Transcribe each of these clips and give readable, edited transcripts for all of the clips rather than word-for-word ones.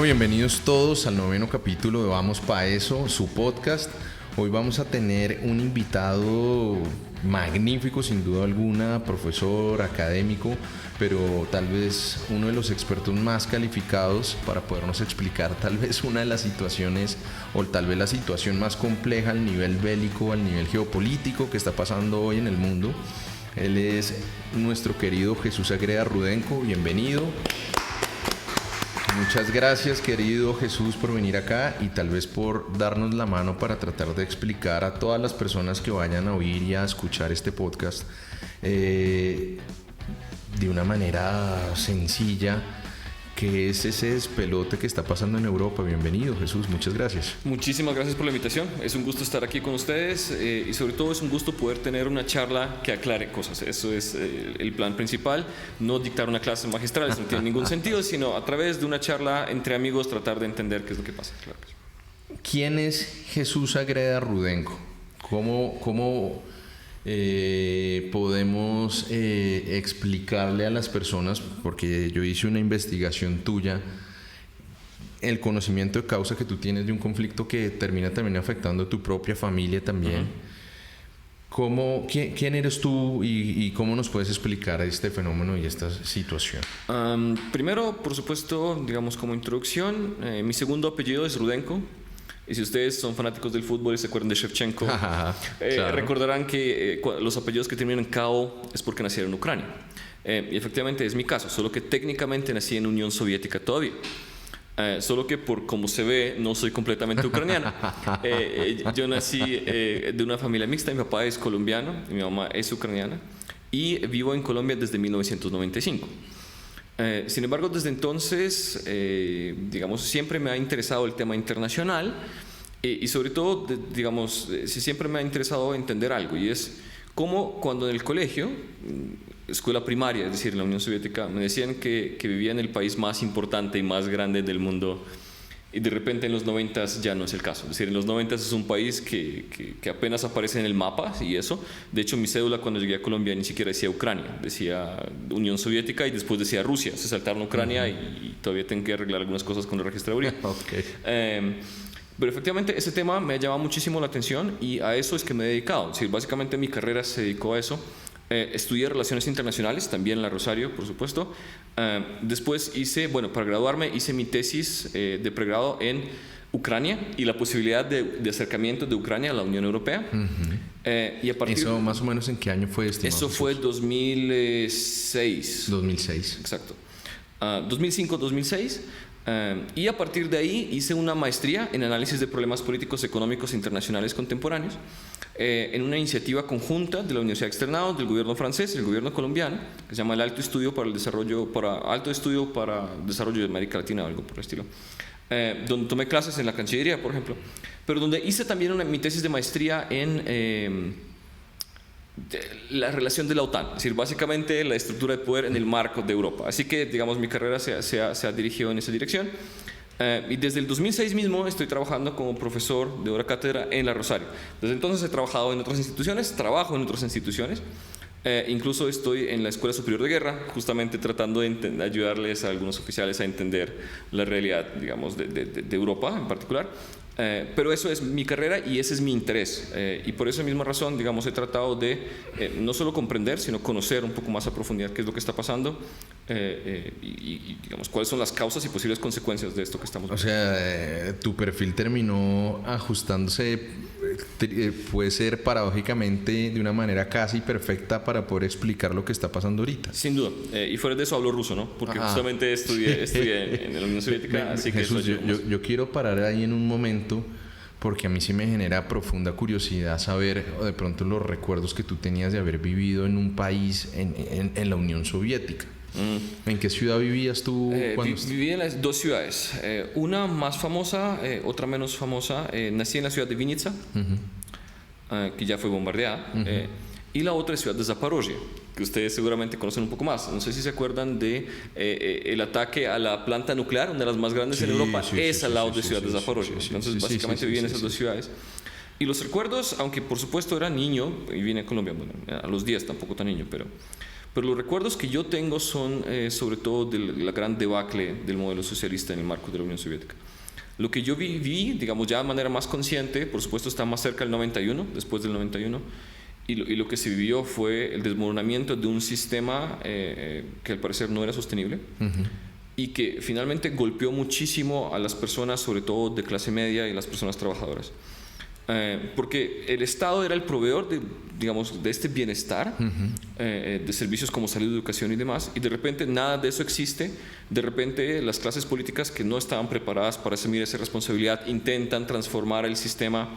Bienvenidos todos al 9º capítulo de Vamos Pa' Eso, su podcast. Hoy vamos a tener un invitado magnífico, sin duda alguna, profesor, académico, pero tal vez uno de los expertos más calificados para podernos explicar tal vez una de las situaciones, o tal vez la situación más compleja al nivel bélico, al nivel geopolítico que está pasando hoy en el mundo. Él es nuestro querido Jesús Agreda Rudenko. Bienvenido. Muchas gracias, querido Jesús, por venir acá y tal vez por darnos la mano para tratar de explicar a todas las personas que vayan a oír y a escuchar este podcast de una manera sencilla qué es ese despelote que está pasando en Europa. Bienvenido, Jesús, muchas gracias. Muchísimas gracias por la invitación. Es un gusto estar aquí con ustedes y sobre todo es un gusto poder tener una charla que aclare cosas. Eso es el plan principal, no dictar una clase magistral, eso no tiene ningún sentido, sino a través de una charla entre amigos tratar de entender qué es lo que pasa. Claro que sí. ¿Quién es Jesús Agreda Rudenko? ¿Cómo podemos explicarle a las personas, porque yo hice una investigación tuya, el conocimiento de causa que tú tienes de un conflicto que termina también afectando a tu propia familia también? ¿Quién eres tú y cómo nos puedes explicar este fenómeno y esta situación? Primero, por supuesto, digamos como introducción, mi segundo apellido es Rudenko. Y si ustedes son fanáticos del fútbol y se acuerdan de Shevchenko, claro, recordarán que los apellidos que terminan en Ko es porque nacieron en Ucrania. Y efectivamente es mi caso, solo que técnicamente nací en Unión Soviética todavía. Solo que por como se ve no soy completamente ucraniano. Yo nací de una familia mixta, mi papá es colombiano y mi mamá es ucraniana, y vivo en Colombia desde 1995. Sin embargo, desde entonces, digamos, siempre me ha interesado el tema internacional y sobre todo, digamos, siempre me ha interesado entender algo, y es cómo cuando en el colegio, escuela primaria, es decir, en la Unión Soviética, me decían que vivía en el país más importante y más grande del mundo, y de repente en los 90s ya no es el caso. Es decir, en los 90s es un país que apenas aparece en el mapa y eso. De hecho, mi cédula cuando llegué a Colombia ni siquiera decía Ucrania, decía Unión Soviética y después decía Rusia. Se saltaron Ucrania y todavía tengo que arreglar algunas cosas con la registraduría. Pero efectivamente ese tema me ha llamado muchísimo la atención y a eso es que me he dedicado. Es decir, básicamente mi carrera se dedicó a eso. Estudié Relaciones Internacionales, también en la Rosario, por supuesto. Después para graduarme, hice mi tesis de pregrado en Ucrania y la posibilidad de acercamiento de Ucrania a la Unión Europea. Y a partir ¿Eso más o menos en qué año fue, estimado? Eso fue 2006. 2006. Exacto. 2005-2006. Y a partir de ahí hice una maestría en análisis de problemas políticos, económicos e internacionales contemporáneos en una iniciativa conjunta de la Universidad Externado, del gobierno francés y el gobierno colombiano, que se llama el Alto Estudio para Desarrollo de América Latina o algo por el estilo, donde tomé clases en la Cancillería, por ejemplo, pero donde hice también mi tesis de maestría en la relación de la OTAN, es decir, básicamente la estructura de poder en el marco de Europa. Así que, digamos, mi carrera se ha dirigido en esa dirección. Y desde el 2006 mismo estoy trabajando como profesor de hora cátedra en la Rosario. Desde entonces he trabajado en otras instituciones, trabajo en otras instituciones. Incluso estoy en la Escuela Superior de Guerra, justamente tratando de ayudarles a algunos oficiales a entender la realidad, digamos, de Europa en particular. Pero eso es mi carrera y ese es mi interés, y por esa misma razón, digamos, he tratado de no solo comprender, sino conocer un poco más a profundidad qué es lo que está pasando y digamos, cuáles son las causas y posibles consecuencias de esto que estamos viendo. O sea, tu perfil terminó ajustándose, puede ser paradójicamente de una manera casi perfecta para poder explicar lo que está pasando ahorita. Sin duda, y fuera de eso hablo ruso, ¿no? Porque justamente estudié en la Unión Soviética, así que Jesús, yo quiero parar ahí en un momento, porque a mí sí me genera profunda curiosidad saber, o de pronto, los recuerdos que tú tenías de haber vivido en un país en la Unión Soviética. ¿En qué ciudad vivías tú? Viví en las dos ciudades, una más famosa, otra menos famosa. Nací en la ciudad de Vinnytsia, que ya fue bombardeada, y la otra es ciudad de Zaporozhye, que ustedes seguramente conocen un poco más. No sé si se acuerdan de el ataque a la planta nuclear, una de las más grandes en Europa, al lado de ciudad de Zaporozhye. Entonces básicamente viví en esas dos ciudades. Y los recuerdos, aunque por supuesto era niño y vine a Colombia, bueno, a los 10, tampoco tan niño, pero Pero los recuerdos que yo tengo son sobre todo de la gran debacle del modelo socialista en el marco de la Unión Soviética. Lo que yo viví, digamos, ya de manera más consciente, por supuesto está más cerca del 91, después del 91, y lo que se vivió fue el desmoronamiento de un sistema que al parecer no era sostenible, y que finalmente golpeó muchísimo a las personas, sobre todo de clase media y las personas trabajadoras. Porque el Estado era el proveedor de, digamos, de este bienestar, de servicios como salud, educación y demás, y de repente nada de eso existe. De repente las clases políticas que no estaban preparadas para asumir esa responsabilidad intentan transformar el sistema,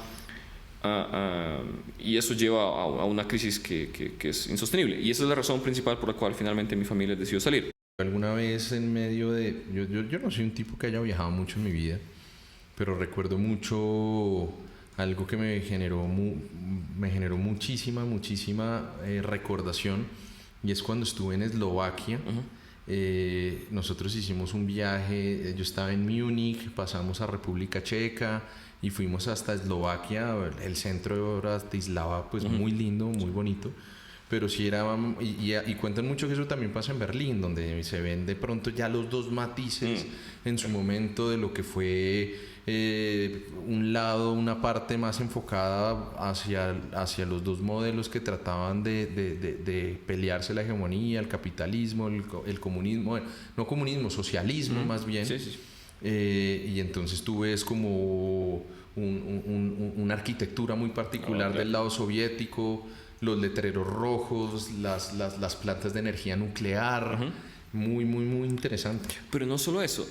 y eso lleva a una crisis que es insostenible, y esa es la razón principal por la cual finalmente mi familia decidió salir. Alguna vez en medio de... Yo no soy un tipo que haya viajado mucho en mi vida, pero recuerdo mucho algo que me generó muchísima recordación, y es cuando estuve en Eslovaquia. Nosotros hicimos un viaje, yo estaba en Múnich, pasamos a República Checa y fuimos hasta Eslovaquia, el centro de Bratislava, pues muy lindo, muy bonito. Pero sí era, y cuentan mucho que eso también pasa en Berlín, donde se ven de pronto ya los dos matices en su momento de lo que fue un lado, una parte más enfocada hacia los dos modelos que trataban de pelearse la hegemonía, el capitalismo, el comunismo, bueno, no comunismo, socialismo más bien. Sí. Y entonces tú ves como una arquitectura muy particular del lado soviético, los letreros rojos, las plantas de energía nuclear. Muy interesante. Pero no solo eso,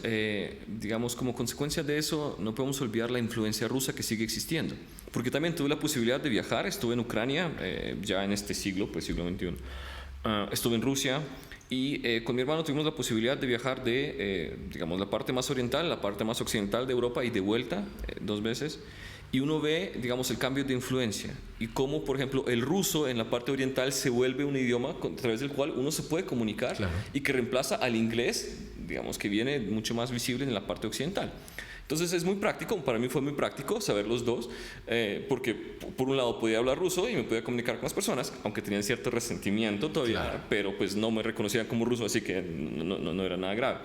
digamos, como consecuencia de eso no podemos olvidar la influencia rusa que sigue existiendo, porque también tuve la posibilidad de viajar, estuve en Ucrania ya en este siglo, pues siglo XXI, estuve en Rusia, y con mi hermano tuvimos la posibilidad de viajar de, digamos, la parte más oriental, la parte más occidental de Europa y de vuelta 2 veces. Y uno ve, digamos, el cambio de influencia y cómo, por ejemplo, el ruso en la parte oriental se vuelve un idioma a través del cual uno se puede comunicar, y que reemplaza al inglés, digamos, que viene mucho más visible en la parte occidental. Entonces es muy práctico, para mí fue muy práctico saber los dos, porque por un lado podía hablar ruso y me podía comunicar con las personas, aunque tenían cierto resentimiento todavía, pero pues no me reconocían como ruso, así que no era nada grave.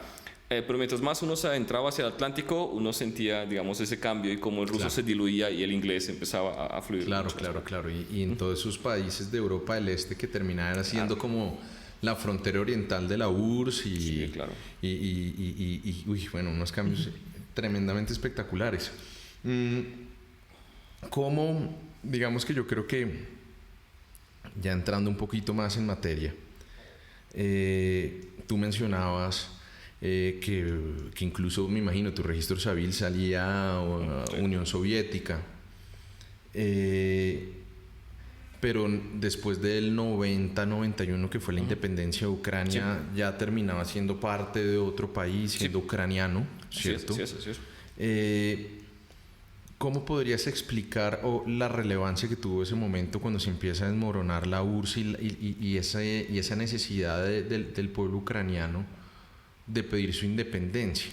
Pero mientras más uno se adentraba hacia el Atlántico, uno sentía, digamos, ese cambio y cómo el ruso se diluía y el inglés empezaba a fluir. Claro. Y en todos esos países de Europa del Este que terminaban siendo como la frontera oriental de la URSS y bueno, unos cambios tremendamente espectaculares. ¿Cómo, digamos que yo creo que ya entrando un poquito más en materia, tú mencionabas que incluso, me imagino, tu registro civil salía a Unión Soviética, pero después del 90-91, que fue la independencia de Ucrania, ya terminaba siendo parte de otro país, siendo ucraniano, ¿cierto? Sí. ¿Cómo podrías explicar la relevancia que tuvo ese momento cuando se empieza a desmoronar la URSS y esa necesidad del pueblo ucraniano de pedir su independencia?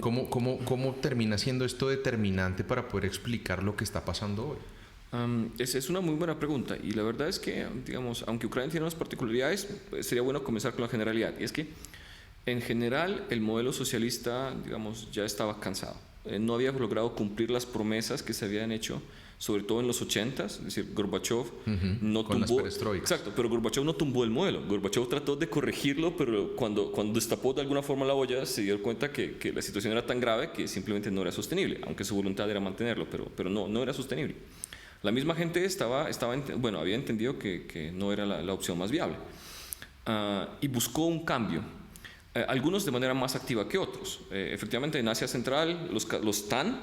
¿Cómo termina siendo esto determinante para poder explicar lo que está pasando hoy? Es una muy buena pregunta, y la verdad es que, digamos, aunque Ucrania tiene unas particularidades, sería bueno comenzar con la generalidad, y es que en general el modelo socialista, digamos, ya estaba cansado. No había logrado cumplir las promesas que se habían hecho, sobre todo en los 80s, es decir, Gorbachev no con tumbó... las perestroikas. Exacto, pero Gorbachev no tumbó el modelo. Gorbachev trató de corregirlo, pero cuando destapó de alguna forma la olla, se dio cuenta que la situación era tan grave que simplemente no era sostenible, aunque su voluntad era mantenerlo, pero no era sostenible. La misma gente había entendido que no era la opción más viable, y buscó un cambio. Algunos de manera más activa que otros. Efectivamente, en Asia Central, los TAN,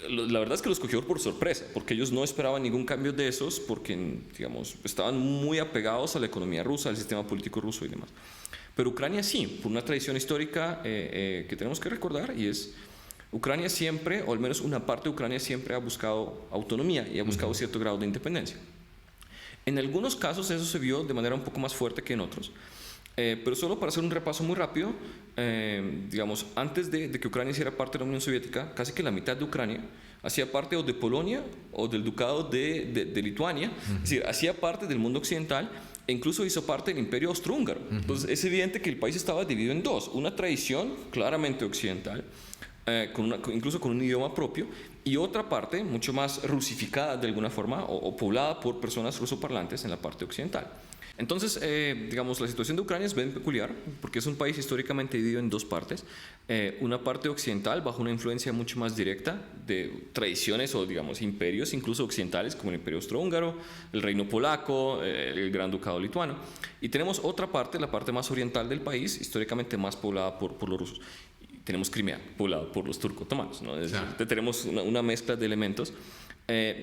la verdad es que los cogió por sorpresa, porque ellos no esperaban ningún cambio de esos, porque, digamos, estaban muy apegados a la economía rusa, al sistema político ruso y demás. Pero Ucrania sí, por una tradición histórica que tenemos que recordar, y es: Ucrania siempre, o al menos una parte de Ucrania siempre ha buscado autonomía y ha buscado cierto grado de independencia. En algunos casos eso se vio de manera un poco más fuerte que en otros. Pero solo para hacer un repaso muy rápido, digamos, antes de que Ucrania hiciera parte de la Unión Soviética, casi que la mitad de Ucrania hacía parte o de Polonia o del Ducado de Lituania, es decir, hacía parte del mundo occidental, e incluso hizo parte del Imperio Austrohúngaro. Entonces es evidente que el país estaba dividido en dos, una tradición claramente occidental, incluso con un idioma propio, y otra parte mucho más rusificada de alguna forma o poblada por personas rusoparlantes en la parte occidental. Entonces, digamos, la situación de Ucrania es bien peculiar porque es un país históricamente dividido en dos partes. Una parte occidental bajo una influencia mucho más directa de tradiciones o, digamos, imperios incluso occidentales como el Imperio Austrohúngaro, el Reino Polaco, el Gran Ducado Lituano. Y tenemos otra parte, la parte más oriental del país, históricamente más poblada por los rusos. Tenemos Crimea, poblado por los turco-otomanos, ¿no? Es decir, tenemos una mezcla de elementos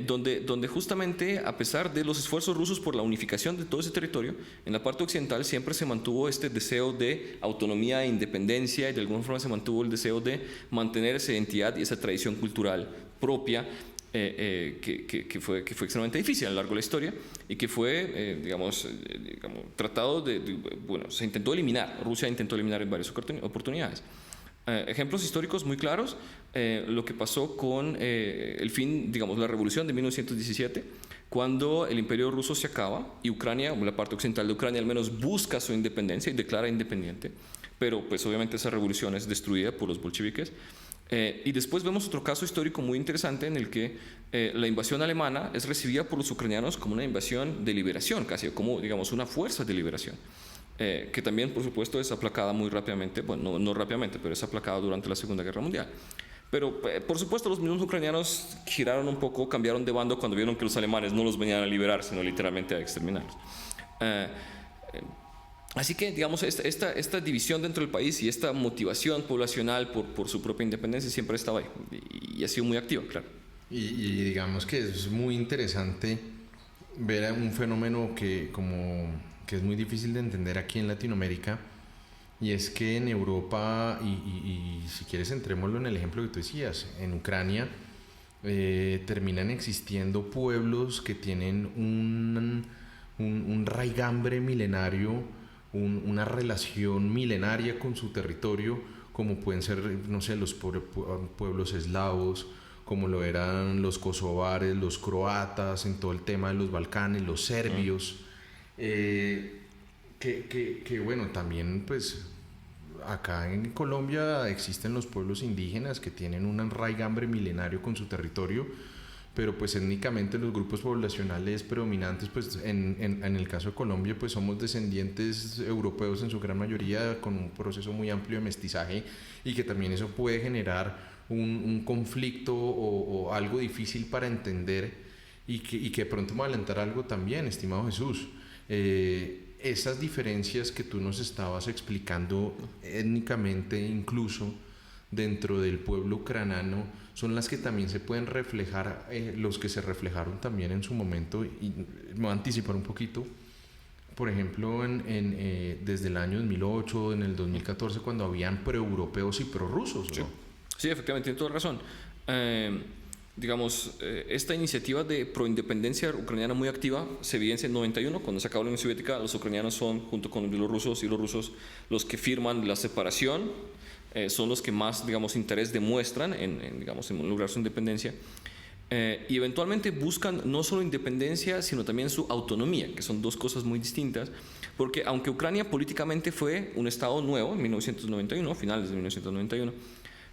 donde justamente, a pesar de los esfuerzos rusos por la unificación de todo ese territorio, en la parte occidental siempre se mantuvo este deseo de autonomía e independencia, y de alguna forma se mantuvo el deseo de mantener esa identidad y esa tradición cultural propia, que fue extremadamente difícil a lo largo de la historia y que fue, digamos, tratado bueno, se intentó eliminar, Rusia intentó eliminar en varias oportunidades. Ejemplos históricos muy claros, lo que pasó con el fin, digamos, la revolución de 1917, cuando el imperio ruso se acaba y Ucrania, la parte occidental de Ucrania al menos busca su independencia y declara independiente, pero pues obviamente esa revolución es destruida por los bolcheviques. Y después vemos otro caso histórico muy interesante en el que la invasión alemana es recibida por los ucranianos como una invasión de liberación, casi como, digamos, una fuerza de liberación. Que también, por supuesto, es aplacada muy rápidamente, bueno, no rápidamente, pero es aplacada durante la Segunda Guerra Mundial. Pero, por supuesto, los mismos ucranianos giraron un poco, cambiaron de bando cuando vieron que los alemanes no los venían a liberar, sino literalmente a exterminarlos. Así que, digamos, esta división dentro del país y esta motivación poblacional por su propia independencia siempre estaba ahí y ha sido muy activa, claro. Y digamos que es muy interesante ver un fenómeno que es muy difícil de entender aquí en Latinoamérica, y es que en Europa, y si quieres entrémoslo en el ejemplo que tú decías, en Ucrania terminan existiendo pueblos que tienen un raigambre milenario, una relación milenaria con su territorio, como pueden ser, no sé, los pueblos eslavos, como lo eran los kosovares, los croatas, en todo el tema de los Balcanes, los serbios. Que bueno, también pues acá en Colombia existen los pueblos indígenas que tienen un raigambre milenario con su territorio, pero pues étnicamente los grupos poblacionales predominantes, pues en el caso de Colombia, pues somos descendientes europeos en su gran mayoría, con un proceso muy amplio de mestizaje, y que también eso puede generar un conflicto o algo difícil para entender, y que de pronto me va a alentar algo también, estimado Jesús. Esas diferencias que tú nos estabas explicando étnicamente, incluso dentro del pueblo ucraniano, son las que también se pueden reflejar, los que se reflejaron también en su momento, y me voy a anticipar un poquito, por ejemplo, desde el año 2008, en el 2014, cuando habían proeuropeos y prorrusos, ¿no? Sí. Sí, efectivamente, tiene toda razón. Digamos, esta iniciativa de proindependencia ucraniana muy activa se evidencia en 91, cuando se acabó la Unión Soviética. Los ucranianos son, junto con los rusos, los que firman la separación, son los que más, digamos, interés demuestran en lograr su independencia. Y eventualmente buscan no solo independencia, sino también su autonomía, que son dos cosas muy distintas, porque aunque Ucrania políticamente fue un estado nuevo en 1991, finales de 1991,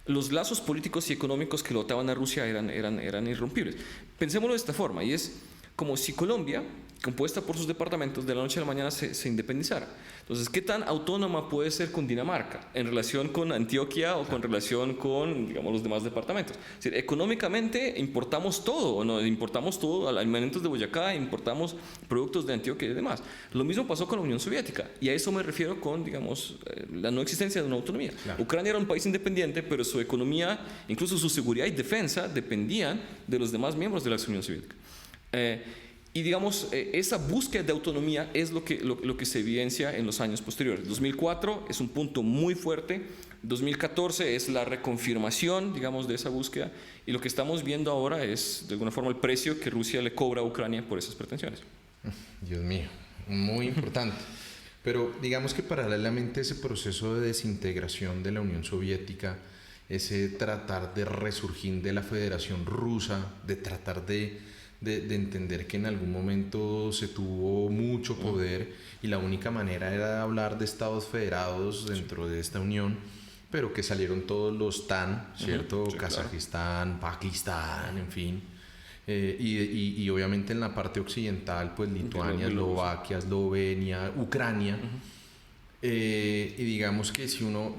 los lazos políticos y económicos que lo ataban a Rusia eran irrompibles. Pensémoslo de esta forma, y es como si Colombia, compuesta por sus departamentos, de la noche a la mañana se independizara. Entonces, ¿qué tan autónoma puede ser Cundinamarca en relación con Antioquia o con relación con, digamos, los demás departamentos? Es decir, económicamente importamos todo, ¿no? Importamos todo, alimentos de Boyacá, importamos productos de Antioquia y demás. Lo mismo pasó con la Unión Soviética, y a eso me refiero con, digamos, la no existencia de una autonomía. Claro. Ucrania era un país independiente, pero su economía, incluso su seguridad y defensa, dependían de los demás miembros de la Unión Soviética. Y digamos, esa búsqueda de autonomía es lo que se evidencia en los años posteriores. 2004 es un punto muy fuerte, 2014 es la reconfirmación, digamos, de esa búsqueda, y lo que estamos viendo ahora es, de alguna forma, el precio que Rusia le cobra a Ucrania por esas pretensiones. Dios mío, muy importante. Pero digamos que paralelamente a ese proceso de desintegración de la Unión Soviética, ese tratar de resurgir de la Federación Rusa, de tratar de de entender que en algún momento se tuvo mucho poder y la única manera era hablar de estados federados dentro de esta unión, pero que salieron todos los TAN, ¿cierto? Sí, Kazajistán, claro. Pakistán, en fin. Y obviamente en la parte occidental, pues Lituania, Eslovaquia, Eslovenia, Ucrania. Y digamos que si uno,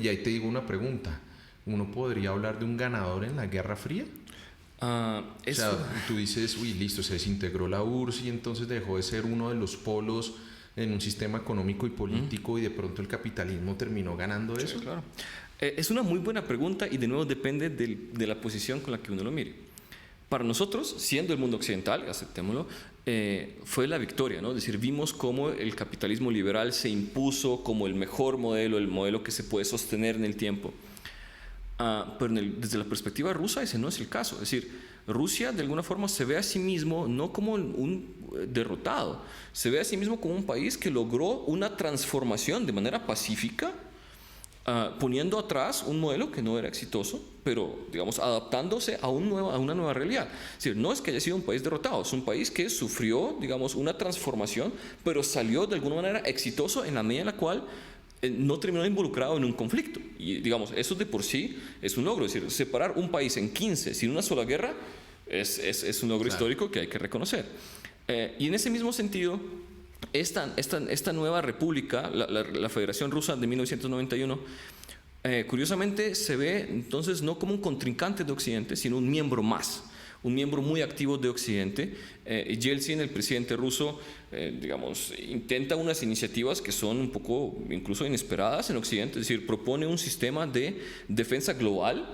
y ahí te digo una pregunta, ¿uno podría hablar de un ganador en la Guerra Fría? O sea, tú dices, uy, listo, se desintegró la URSS y entonces dejó de ser uno de los polos en un sistema económico y político y de pronto el capitalismo terminó ganando eso. Sí, claro. Es una muy buena pregunta y de nuevo depende de la posición con la que uno lo mire. Para nosotros, siendo el mundo occidental, aceptémoslo, fue la victoria, ¿no? Es decir, vimos cómo el capitalismo liberal se impuso como el mejor modelo, el modelo que se puede sostener en el tiempo. Pero desde la perspectiva rusa ese no es el caso. Es decir, Rusia de alguna forma se ve a sí mismo no como un derrotado, se ve a sí mismo como un país que logró una transformación de manera pacífica, poniendo atrás un modelo que no era exitoso, pero digamos adaptándose a una nueva realidad. Es decir, no es que haya sido un país derrotado, es un país que sufrió, digamos, una transformación, pero salió de alguna manera exitoso en la medida en la cual no terminó involucrado en un conflicto. Y digamos, eso de por sí es un logro. Es decir, separar un país en 15 sin una sola guerra es un logro histórico que hay que reconocer. Y en ese mismo sentido, esta nueva república, la Federación Rusa de 1991, curiosamente se ve entonces no como un contrincante de Occidente, sino un miembro más. Un miembro muy activo de Occidente. Yeltsin, el presidente ruso, digamos, intenta unas iniciativas que son un poco incluso inesperadas en Occidente, es decir, propone un sistema de defensa global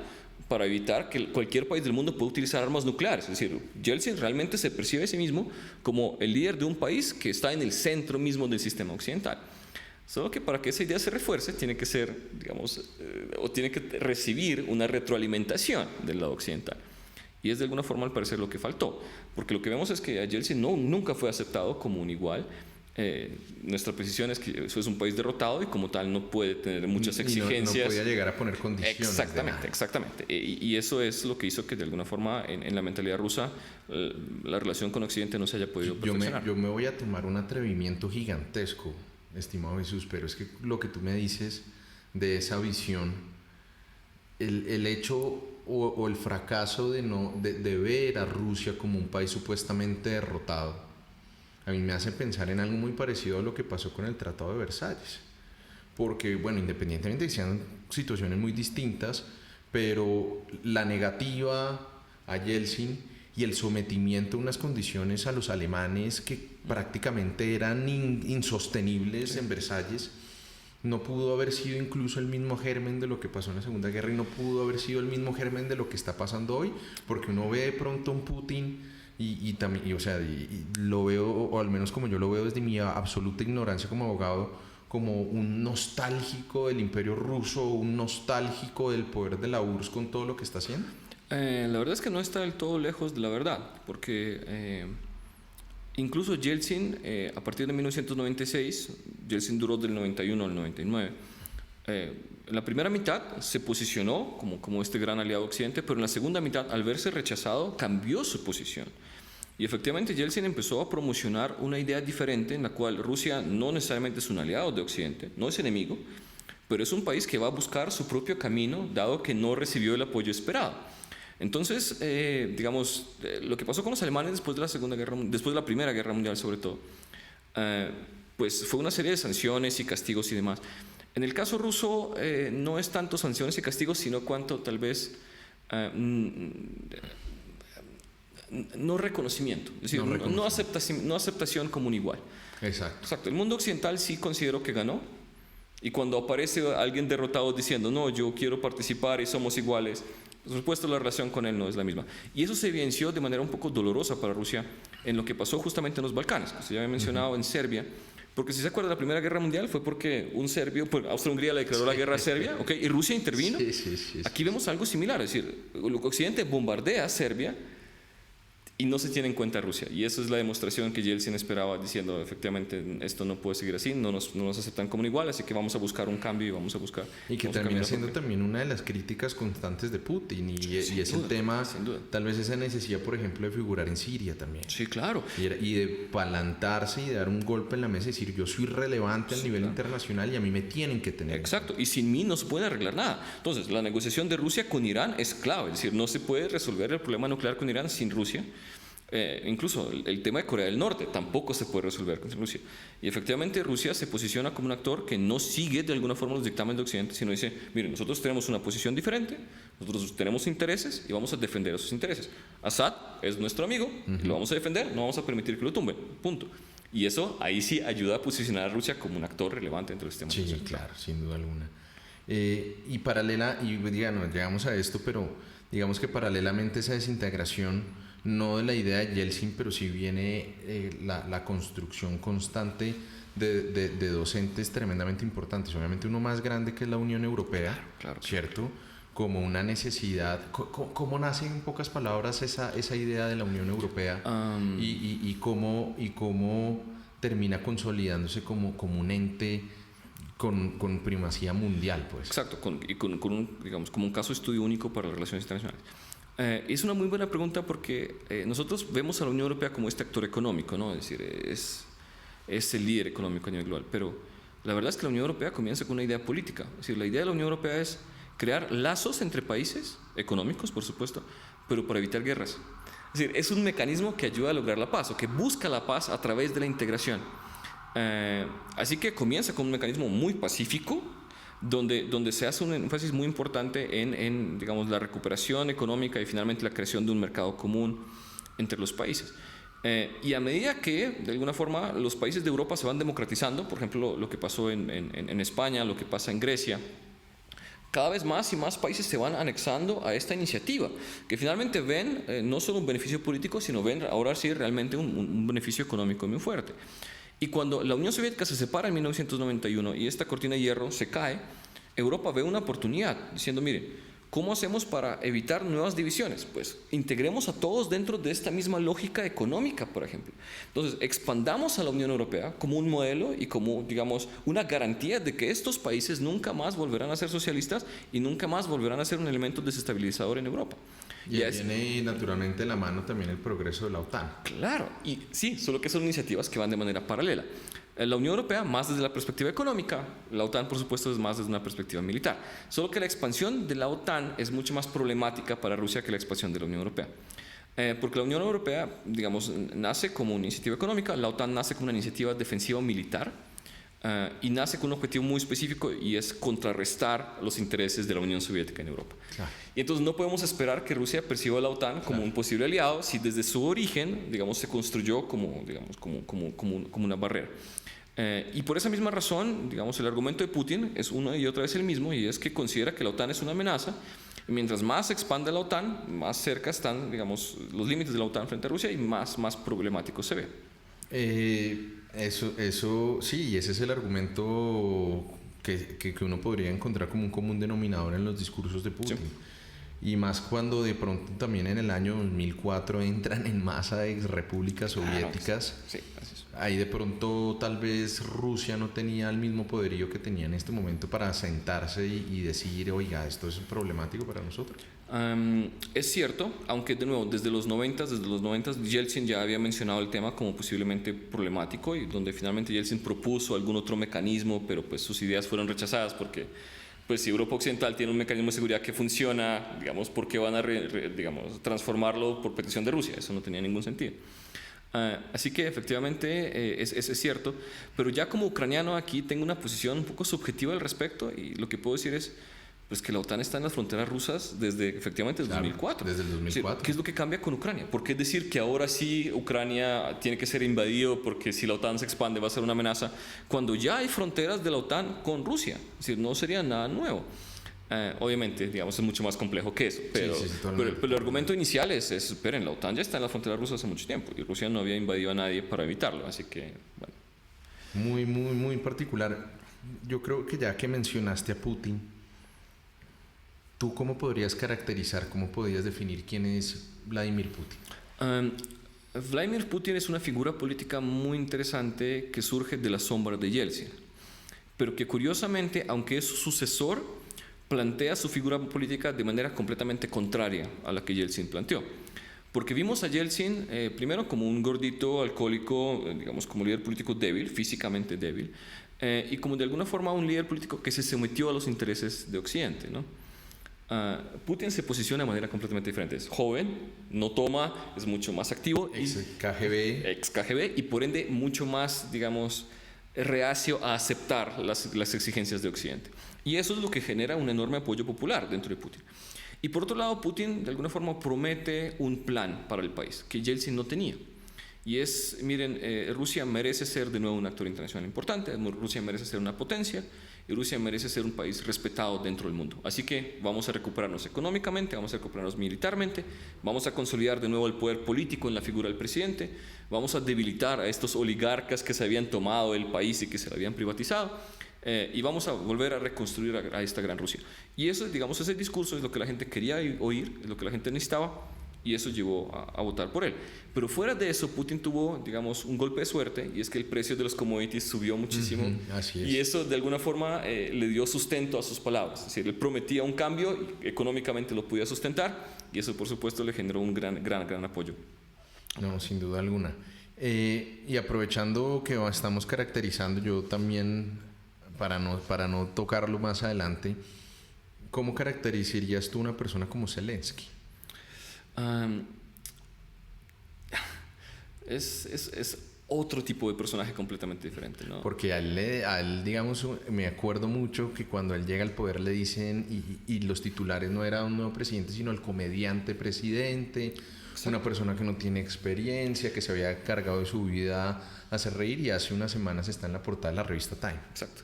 para evitar que cualquier país del mundo pueda utilizar armas nucleares. Es decir, Yeltsin realmente se percibe a sí mismo como el líder de un país que está en el centro mismo del sistema occidental. Solo que para que esa idea se refuerce tiene que ser, digamos, o tiene que recibir una retroalimentación del lado occidental. Y es de alguna forma al parecer lo que faltó, porque lo que vemos es que a Yeltsin nunca fue aceptado como un igual. Nuestra posición es que eso es un país derrotado y como tal no puede tener muchas exigencias. No podía llegar a poner condiciones. Exactamente. Y eso es lo que hizo que de alguna forma en la mentalidad rusa la relación con Occidente no se haya podido perfeccionar. Yo me voy a tomar un atrevimiento gigantesco, estimado Jesús, pero es que lo que tú me dices de esa visión, el hecho o el fracaso de ver a Rusia como un país supuestamente derrotado, a mí me hace pensar en algo muy parecido a lo que pasó con el Tratado de Versalles. Porque, bueno, independientemente de que sean situaciones muy distintas, pero la negativa a Yeltsin y el sometimiento a unas condiciones a los alemanes que prácticamente eran insostenibles en Versalles, no pudo haber sido incluso el mismo germen de lo que pasó en la Segunda Guerra y no pudo haber sido el mismo germen de lo que está pasando hoy, porque uno ve de pronto a un Putin y lo veo, o al menos como yo lo veo desde mi absoluta ignorancia como abogado, como un nostálgico del Imperio Ruso, un nostálgico del poder de la URSS con todo lo que está haciendo. La verdad es que no está del todo lejos de la verdad, porque incluso Yeltsin, a partir de 1996, Yeltsin duró del 91 al 99. En la primera mitad se posicionó como este gran aliado occidente, pero en la segunda mitad, al verse rechazado, cambió su posición. Y efectivamente Yeltsin empezó a promocionar una idea diferente en la cual Rusia no necesariamente es un aliado de Occidente, no es enemigo, pero es un país que va a buscar su propio camino, dado que no recibió el apoyo esperado. Entonces, digamos, lo que pasó con los alemanes después de la Primera Guerra Mundial sobre todo, pues fue una serie de sanciones y castigos y demás. En el caso ruso no es tanto sanciones y castigos, sino cuanto tal vez no reconocimiento, es decir, no aceptación como un igual. Exacto. El mundo occidental sí consideró que ganó, y cuando aparece alguien derrotado diciendo no, yo quiero participar y somos iguales, por supuesto la relación con él no es la misma. Y eso se evidenció de manera un poco dolorosa para Rusia en lo que pasó justamente en los Balcanes, que se ya había mencionado en Serbia, porque si se acuerda, la Primera Guerra Mundial fue porque un serbio, Austria-Hungría le declaró la guerra a Serbia, ¿okay? Y Rusia intervino. Sí. Aquí vemos algo similar, es decir, Occidente bombardea a Serbia y no se tiene en cuenta Rusia. Y eso es la demostración que Yeltsin esperaba, diciendo, efectivamente, esto no puede seguir así, no nos aceptan como igual, así que vamos a buscar un cambio y vamos a buscar... Y que termina siendo también una de las críticas constantes de Putin, y es el tema, tal vez esa necesidad, por ejemplo, de figurar en Siria también. Sí, claro. Y de palantarse y de dar un golpe en la mesa y decir, yo soy relevante a nivel internacional y a mí me tienen que tener. Exacto, y sin mí no se puede arreglar nada. Entonces, la negociación de Rusia con Irán es clave, es decir, no se puede resolver el problema nuclear con Irán sin Rusia. Incluso el tema de Corea del Norte tampoco se puede resolver con Rusia. Y efectivamente Rusia se posiciona como un actor que no sigue de alguna forma los dictámenes de Occidente, sino dice, miren, nosotros tenemos una posición diferente, nosotros tenemos intereses y vamos a defender esos intereses. Assad es nuestro amigo, lo vamos a defender, no vamos a permitir que lo tumben, punto. Y eso ahí sí ayuda a posicionar a Rusia como un actor relevante dentro del sistema. Sí, claro, sin duda alguna. Y paralela, y digamos, llegamos a esto, pero digamos que paralelamente a esa desintegración, no de la idea de Yeltsin, pero sí viene la construcción constante de dos entes tremendamente importantes. Obviamente uno más grande, que es la Unión Europea, claro. ¿Cierto? Como una necesidad. ¿Cómo nace, en pocas palabras, esa idea de la Unión Europea? Y cómo termina consolidándose como un ente con primacía mundial, pues. Exacto, con un, digamos, como un caso de estudio único para las relaciones internacionales. Es una muy buena pregunta porque nosotros vemos a la Unión Europea como este actor económico, ¿no? Es decir, es el líder económico a nivel global, pero la verdad es que la Unión Europea comienza con una idea política. Es decir, la idea de la Unión Europea es crear lazos entre países, económicos, por supuesto, pero para evitar guerras. Es decir, es un mecanismo que ayuda a lograr la paz, o que busca la paz a través de la integración. Así que comienza con un mecanismo muy pacífico, donde se hace un énfasis muy importante en digamos, la recuperación económica y finalmente la creación de un mercado común entre los países. Y a medida que, de alguna forma, los países de Europa se van democratizando, por ejemplo, lo que pasó en España, lo que pasa en Grecia, cada vez más y más países se van anexando a esta iniciativa, que finalmente ven no solo un beneficio político, sino ven ahora sí realmente un beneficio económico muy fuerte. Y cuando la Unión Soviética se separa en 1991 y esta cortina de hierro se cae, Europa ve una oportunidad diciendo, mire, ¿cómo hacemos para evitar nuevas divisiones? Pues integremos a todos dentro de esta misma lógica económica, por ejemplo. Entonces, expandamos a la Unión Europea como un modelo y como, digamos, una garantía de que estos países nunca más volverán a ser socialistas y nunca más volverán a ser un elemento desestabilizador en Europa. Y viene naturalmente de la mano también el progreso de la OTAN. Claro, y sí, solo que son iniciativas que van de manera paralela. La Unión Europea más desde la perspectiva económica, la OTAN por supuesto es más desde una perspectiva militar. Solo que la expansión de la OTAN es mucho más problemática para Rusia que la expansión de la Unión Europea. Porque la Unión Europea, digamos, nace como una iniciativa económica, la OTAN nace como una iniciativa defensiva militar. Y nace con un objetivo muy específico y es contrarrestar los intereses de la Unión Soviética en Europa. Claro. Y entonces no podemos esperar que Rusia perciba a la OTAN como un posible aliado si desde su origen, digamos, se construyó como una barrera. Y por esa misma razón, digamos, el argumento de Putin es una y otra vez el mismo, y es que considera que la OTAN es una amenaza. Y mientras más se expande la OTAN, más cerca están, digamos, los límites de la OTAN frente a Rusia y más problemático se ve. Eso sí, ese es el argumento que uno podría encontrar como un común denominador en los discursos de Putin. Sí. Y más cuando de pronto también en el año 2004 entran en masa de repúblicas soviéticas. Claro, sí, así es. Ahí de pronto tal vez Rusia no tenía el mismo poderío que tenía en este momento para sentarse y decir, oiga, esto es problemático para nosotros. Es cierto, aunque de nuevo desde los 90 Yeltsin ya había mencionado el tema como posiblemente problemático, y donde finalmente Yeltsin propuso algún otro mecanismo, pero pues sus ideas fueron rechazadas porque pues si Europa Occidental tiene un mecanismo de seguridad que funciona, digamos, ¿por qué van a digamos, transformarlo por petición de Rusia? Eso no tenía ningún sentido. Así que efectivamente es cierto, pero ya como ucraniano aquí tengo una posición un poco subjetiva al respecto, y lo que puedo decir es pues que la OTAN está en las fronteras rusas efectivamente desde 2004. Desde el 2004. ¿Qué es lo que cambia con Ucrania? ¿Por qué decir que ahora sí Ucrania tiene que ser invadido porque si la OTAN se expande va a ser una amenaza, cuando ya hay fronteras de la OTAN con Rusia? Es decir, no sería nada nuevo. Obviamente, digamos, es mucho más complejo que eso, pero el argumento inicial es, esperen, la OTAN ya está en las fronteras rusas hace mucho tiempo y Rusia no había invadido a nadie para evitarlo, así que, bueno. Muy, muy, muy particular. Yo creo que ya que mencionaste a Putin, ¿tú cómo podrías caracterizar, cómo podrías definir quién es Vladimir Putin? Vladimir Putin es una figura política muy interesante que surge de la sombra de Yeltsin, pero que curiosamente, aunque es su sucesor, plantea su figura política de manera completamente contraria a la que Yeltsin planteó. Porque vimos a Yeltsin primero como un gordito alcohólico, digamos como líder político débil, físicamente débil, y como de alguna forma un líder político que se sometió a los intereses de Occidente, ¿no? Putin se posiciona de manera completamente diferente. Es joven, no toma, es mucho más activo. Ex KGB y por ende mucho más, digamos, reacio a aceptar las exigencias de Occidente. Y eso es lo que genera un enorme apoyo popular dentro de Putin. Y por otro lado, Putin de alguna forma promete un plan para el país que Yeltsin no tenía. Y es, miren, Rusia merece ser de nuevo un actor internacional importante, Rusia merece ser una potencia y Rusia merece ser un país respetado dentro del mundo. Así que vamos a recuperarnos económicamente, vamos a recuperarnos militarmente, vamos a consolidar de nuevo el poder político en la figura del presidente, vamos a debilitar a estos oligarcas que se habían tomado el país y que se lo habían privatizado. Y vamos a volver a reconstruir a esta gran Rusia. Y eso, digamos, ese discurso es lo que la gente quería oír, es lo que la gente necesitaba, y eso llevó a votar por él. Pero fuera de eso, Putin tuvo, digamos, un golpe de suerte, y es que el precio de los commodities subió muchísimo. Así es. Y eso, de alguna forma, le dio sustento a sus palabras. Es decir, él prometía un cambio, y económicamente lo podía sustentar, y eso, por supuesto, le generó un gran apoyo. No, sin duda alguna. Y aprovechando que estamos caracterizando, yo también, para no tocarlo más adelante, ¿cómo caracterizarías tú una persona como Zelensky? Es otro tipo de personaje completamente diferente, ¿no? Porque a él, digamos, me acuerdo mucho que cuando él llega al poder le dicen, y los titulares no era un nuevo presidente, sino el comediante presidente. Exacto. Una persona que no tiene experiencia, que se había cargado de su vida a hacer reír, y hace unas semanas está en la portada de la revista Time. Exacto.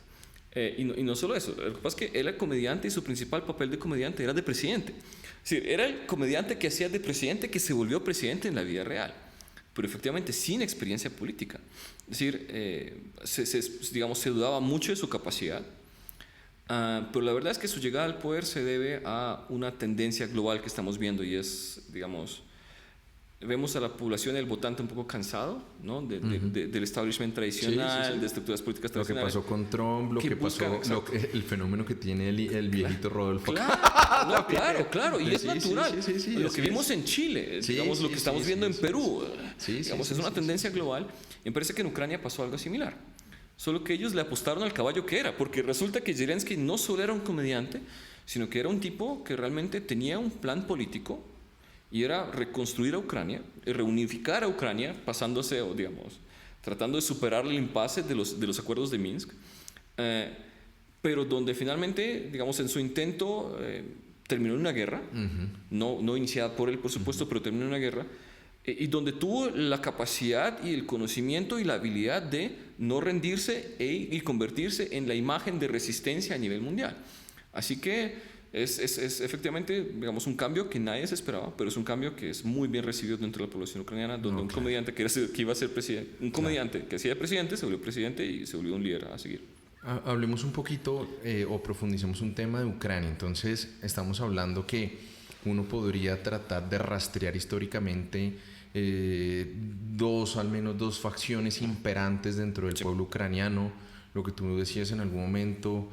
Y no solo eso, lo que pasa es que él era comediante y su principal papel de comediante era de presidente. Es decir, era el comediante que hacía de presidente que se volvió presidente en la vida real, pero efectivamente sin experiencia política. Es decir, digamos, se dudaba mucho de su capacidad, pero la verdad es que su llegada al poder se debe a una tendencia global que estamos viendo, y es, digamos, vemos a la población, el votante un poco cansado, ¿no? Del establishment tradicional, de estructuras políticas tradicionales. Lo que pasó con Trump, el fenómeno que tiene el viejito Rodolfo. Claro, y es natural. Lo que vimos en Chile, digamos, lo que estamos viendo en Perú, digamos, es una tendencia global. Me parece que en Ucrania pasó algo similar. Solo que ellos le apostaron al caballo que era, porque resulta que Zelensky no solo era un comediante, sino que era un tipo que realmente tenía un plan político, y era reconstruir a Ucrania, reunificar a Ucrania, pasándose, o digamos, tratando de superar el impasse de los acuerdos de Minsk, pero donde finalmente, digamos, en su intento terminó en una guerra, no iniciada por él, por supuesto, pero terminó en una guerra, y donde tuvo la capacidad y el conocimiento y la habilidad de no rendirse y convertirse en la imagen de resistencia a nivel mundial. Así que es efectivamente, digamos, un cambio que nadie se esperaba, pero es un cambio que es muy bien recibido dentro de la población ucraniana, donde un comediante que iba a ser presidente, un comediante que hacía presidente, se volvió presidente y se volvió un líder a seguir. Hablemos un poquito o profundicemos un tema de Ucrania. Entonces, estamos hablando que uno podría tratar de rastrear históricamente al menos dos facciones imperantes dentro del pueblo ucraniano. Lo que tú decías en algún momento,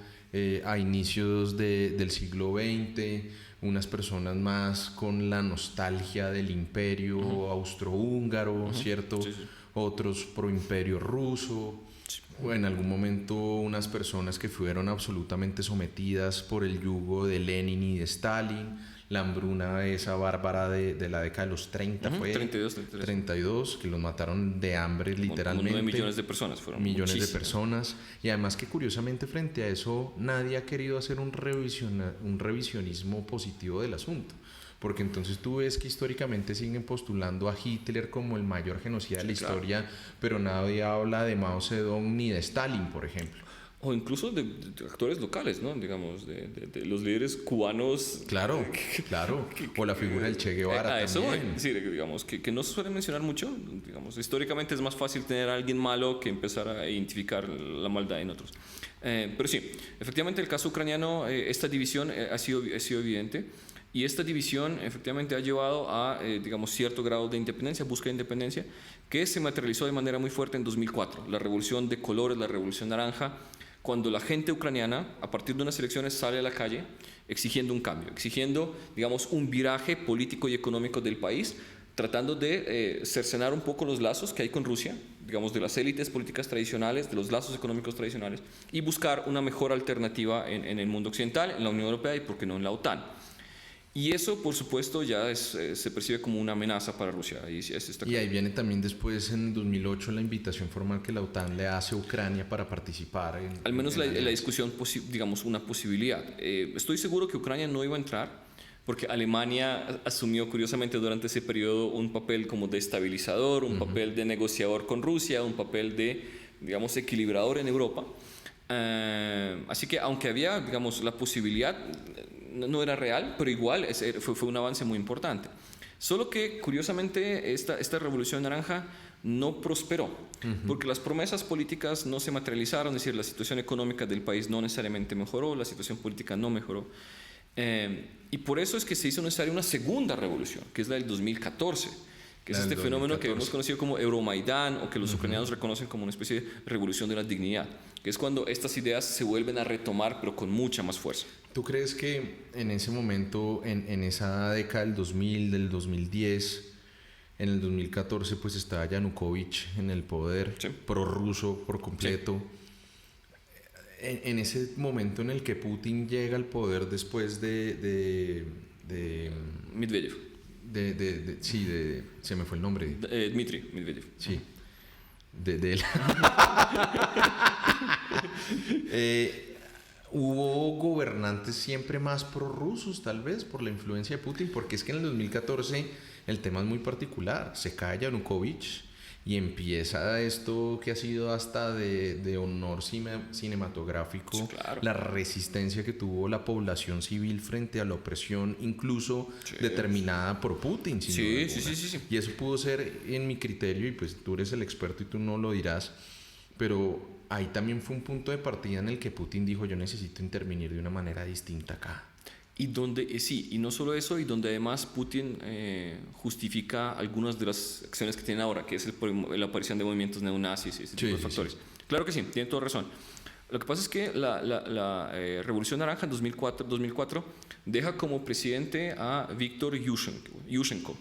a inicios del siglo XX, unas personas más con la nostalgia del imperio austrohúngaro, ¿cierto? Sí. Otros pro imperio ruso. Sí. O en algún momento unas personas que fueron absolutamente sometidas por el yugo de Lenin y de Stalin. La hambruna esa bárbara de la década de los 30 fue 32, que los mataron de hambre literalmente. 9 millones de personas fueron. Millones de personas. Y además que curiosamente frente a eso nadie ha querido hacer un revisionismo positivo del asunto. Porque entonces tú ves que históricamente siguen postulando a Hitler como el mayor genocida de la historia, pero nadie habla de Mao Zedong ni de Stalin, por ejemplo. O incluso de actores locales, ¿no? Digamos, de los líderes cubanos. Claro. O la figura del Che Guevara también. Sí, digamos, que no se suele mencionar mucho. Digamos, históricamente es más fácil tener a alguien malo que empezar a identificar la maldad en otros. Pero sí, efectivamente el caso ucraniano, esta división ha sido evidente. Y esta división efectivamente ha llevado a, digamos, cierto grado de independencia, búsqueda de independencia, que se materializó de manera muy fuerte en 2004. La revolución de colores, la revolución naranja, cuando la gente ucraniana, a partir de unas elecciones, sale a la calle exigiendo un cambio, exigiendo, digamos, un viraje político y económico del país, tratando de cercenar un poco los lazos que hay con Rusia, digamos, de las élites políticas tradicionales, de los lazos económicos tradicionales, y buscar una mejor alternativa en el mundo occidental, en la Unión Europea y, por qué no, en la OTAN. Y eso, por supuesto, ya se percibe como una amenaza para Rusia. Y ahí viene también después, en 2008, la invitación formal que la OTAN le hace a Ucrania para participar. Al menos la discusión, digamos, una posibilidad. Estoy seguro que Ucrania no iba a entrar, porque Alemania asumió, curiosamente, durante ese periodo un papel como de estabilizador, un papel de negociador con Rusia, un papel de, digamos, equilibrador en Europa. Así que, aunque había, digamos, la posibilidad, no era real, pero igual fue un avance muy importante. Solo que, curiosamente, esta revolución naranja no prosperó, porque las promesas políticas no se materializaron, es decir, la situación económica del país no necesariamente mejoró, la situación política no mejoró. Y por eso es que se hizo necesaria una segunda revolución, que es la del 2014, que es este fenómeno que hemos conocido como Euromaidán, o que los ucranianos reconocen como una especie de revolución de la dignidad, que es cuando estas ideas se vuelven a retomar, pero con mucha más fuerza. ¿Tú crees que en ese momento, en esa década del 2000, del 2010, en el 2014, pues estaba Yanukovych en el poder, sí, prorruso por completo? Sí. En ese momento en el que Putin llega al poder después de Medvedev. Sí, se me fue el nombre. Dmitry Medvedev. Sí, de él. Hubo gobernantes siempre más prorrusos, tal vez, por la influencia de Putin, porque es que en el 2014 el tema es muy particular. Se cae Yanukovych y empieza esto que ha sido hasta de honor cinematográfico, claro, la resistencia que tuvo la población civil frente a la opresión, incluso sí, determinada por Putin. Sí. Y eso pudo ser, en mi criterio, y pues tú eres el experto y tú no lo dirás, pero ahí también fue un punto de partida en el que Putin dijo: yo necesito intervenir de una manera distinta acá. Y donde, sí, y no solo eso, y donde además Putin justifica algunas de las acciones que tiene ahora, que es la aparición de movimientos neonazis y ese tipo de factores. Sí. Claro que sí, tiene toda razón. Lo que pasa es que la Revolución Naranja en 2004 deja como presidente a Viktor Yushchenko,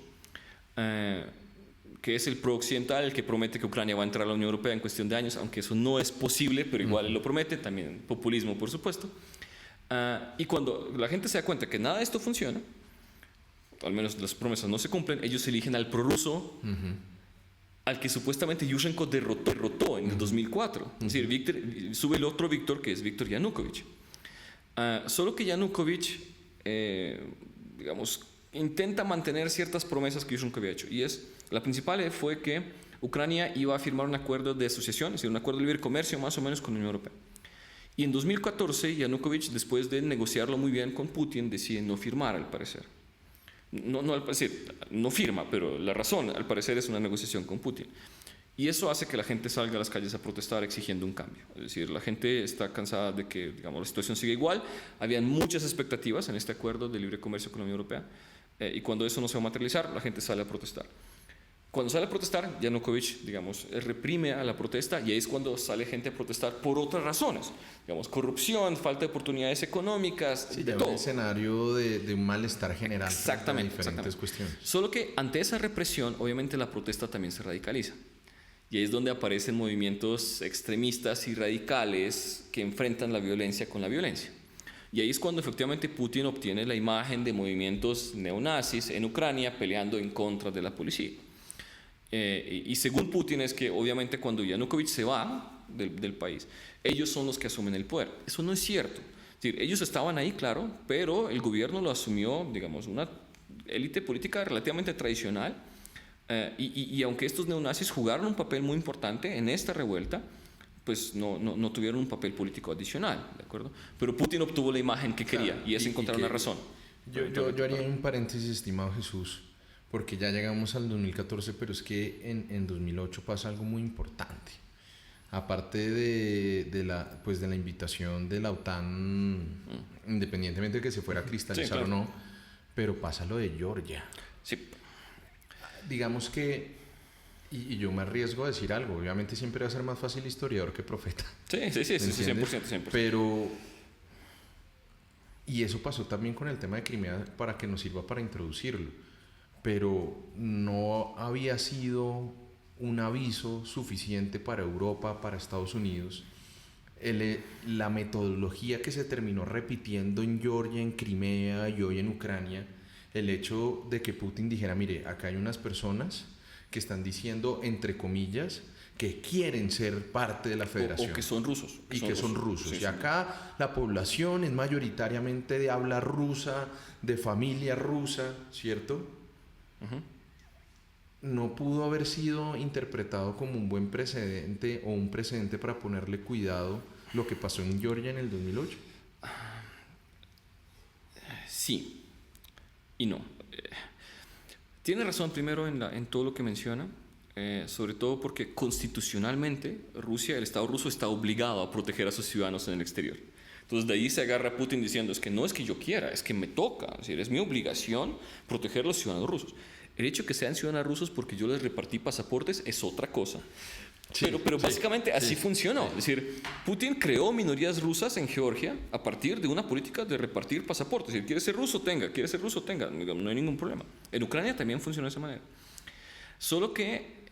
que es el pro-occidental, el que promete que Ucrania va a entrar a la Unión Europea en cuestión de años, aunque eso no es posible, pero igual él lo promete, también populismo, por supuesto. Y cuando la gente se da cuenta que nada de esto funciona, al menos las promesas no se cumplen, ellos eligen al prorruso, al que supuestamente Yushchenko derrotó en el 2004. Es decir, sube el otro Víctor, que es Víctor Yanukovych. Solo que Yanukovych, digamos, intenta mantener ciertas promesas que Yushchenko había hecho. Y la principal fue que Ucrania iba a firmar un acuerdo de asociación, es decir, un acuerdo de libre comercio más o menos con la Unión Europea. Y en 2014, Yanukovych, después de negociarlo muy bien con Putin, decide no firmar, al parecer. No al parecer, no firma, pero la razón, al parecer, es una negociación con Putin. Y eso hace que la gente salga a las calles a protestar exigiendo un cambio. Es decir, la gente está cansada de que, digamos, la situación siga igual. Habían muchas expectativas en este acuerdo de libre comercio con la Unión Europea. Y cuando eso no se va a materializar, la gente sale a protestar. Cuando sale a protestar, Yanukovych, digamos, reprime a la protesta, y ahí es cuando sale gente a protestar por otras razones, digamos, corrupción, falta de oportunidades económicas, sí, de todo. Un escenario de un malestar general. Exactamente, diferentes cuestiones. Solo que ante esa represión, obviamente la protesta también se radicaliza. Y ahí es donde aparecen movimientos extremistas y radicales que enfrentan la violencia con la violencia. Y ahí es cuando efectivamente Putin obtiene la imagen de movimientos neonazis en Ucrania peleando en contra de la policía. Y según Putin es que obviamente cuando Yanukovych se va del país, ellos son los que asumen el poder. Eso no es cierto. Es decir, ellos estaban ahí, claro, pero el gobierno lo asumió, digamos, una élite política relativamente tradicional. Y aunque estos neonazis jugaron un papel muy importante en esta revuelta, pues no tuvieron un papel político adicional, ¿de acuerdo? Pero Putin obtuvo la imagen que quería, claro, y es encontrar una razón. Yo haría un paréntesis, estimado Jesús, porque ya llegamos al 2014, pero es que en 2008 pasa algo muy importante. Aparte de la invitación de la OTAN, independientemente de que se fuera a cristalizar, sí, claro, o no, Pero pasa lo de Georgia. Sí. Digamos que, y yo me arriesgo a decir algo, obviamente siempre va a ser más fácil historiador que profeta. Sí, 100%. Pero, y eso pasó también con el tema de Crimea, para que nos sirva para introducirlo, pero no había sido un aviso suficiente para Europa, para Estados Unidos. La metodología que se terminó repitiendo en Georgia, en Crimea y hoy en Ucrania, el hecho de que Putin dijera, mire, acá hay unas personas que están diciendo, entre comillas, que quieren ser parte de la federación. O que son rusos. Que son rusos. Sí, y acá la población es mayoritariamente de habla rusa, de familia rusa, ¿cierto? Uh-huh. ¿No pudo haber sido interpretado como un buen precedente o un precedente para ponerle cuidado lo que pasó en Georgia en el 2008? Sí y no. Tiene razón primero en todo lo que menciona, sobre todo porque constitucionalmente Rusia, el Estado ruso está obligado a proteger a sus ciudadanos en el exterior. Entonces de ahí se agarra Putin diciendo, es que no es que yo quiera, es que me toca, es decir, es mi obligación proteger a los ciudadanos rusos. El hecho de que sean ciudadanos rusos porque yo les repartí pasaportes es otra cosa. Sí, pero básicamente así funcionó. Es decir, Putin creó minorías rusas en Georgia a partir de una política de repartir pasaportes. Es decir, quiere ser ruso, tenga, no hay ningún problema. En Ucrania también funcionó de esa manera. Solo que,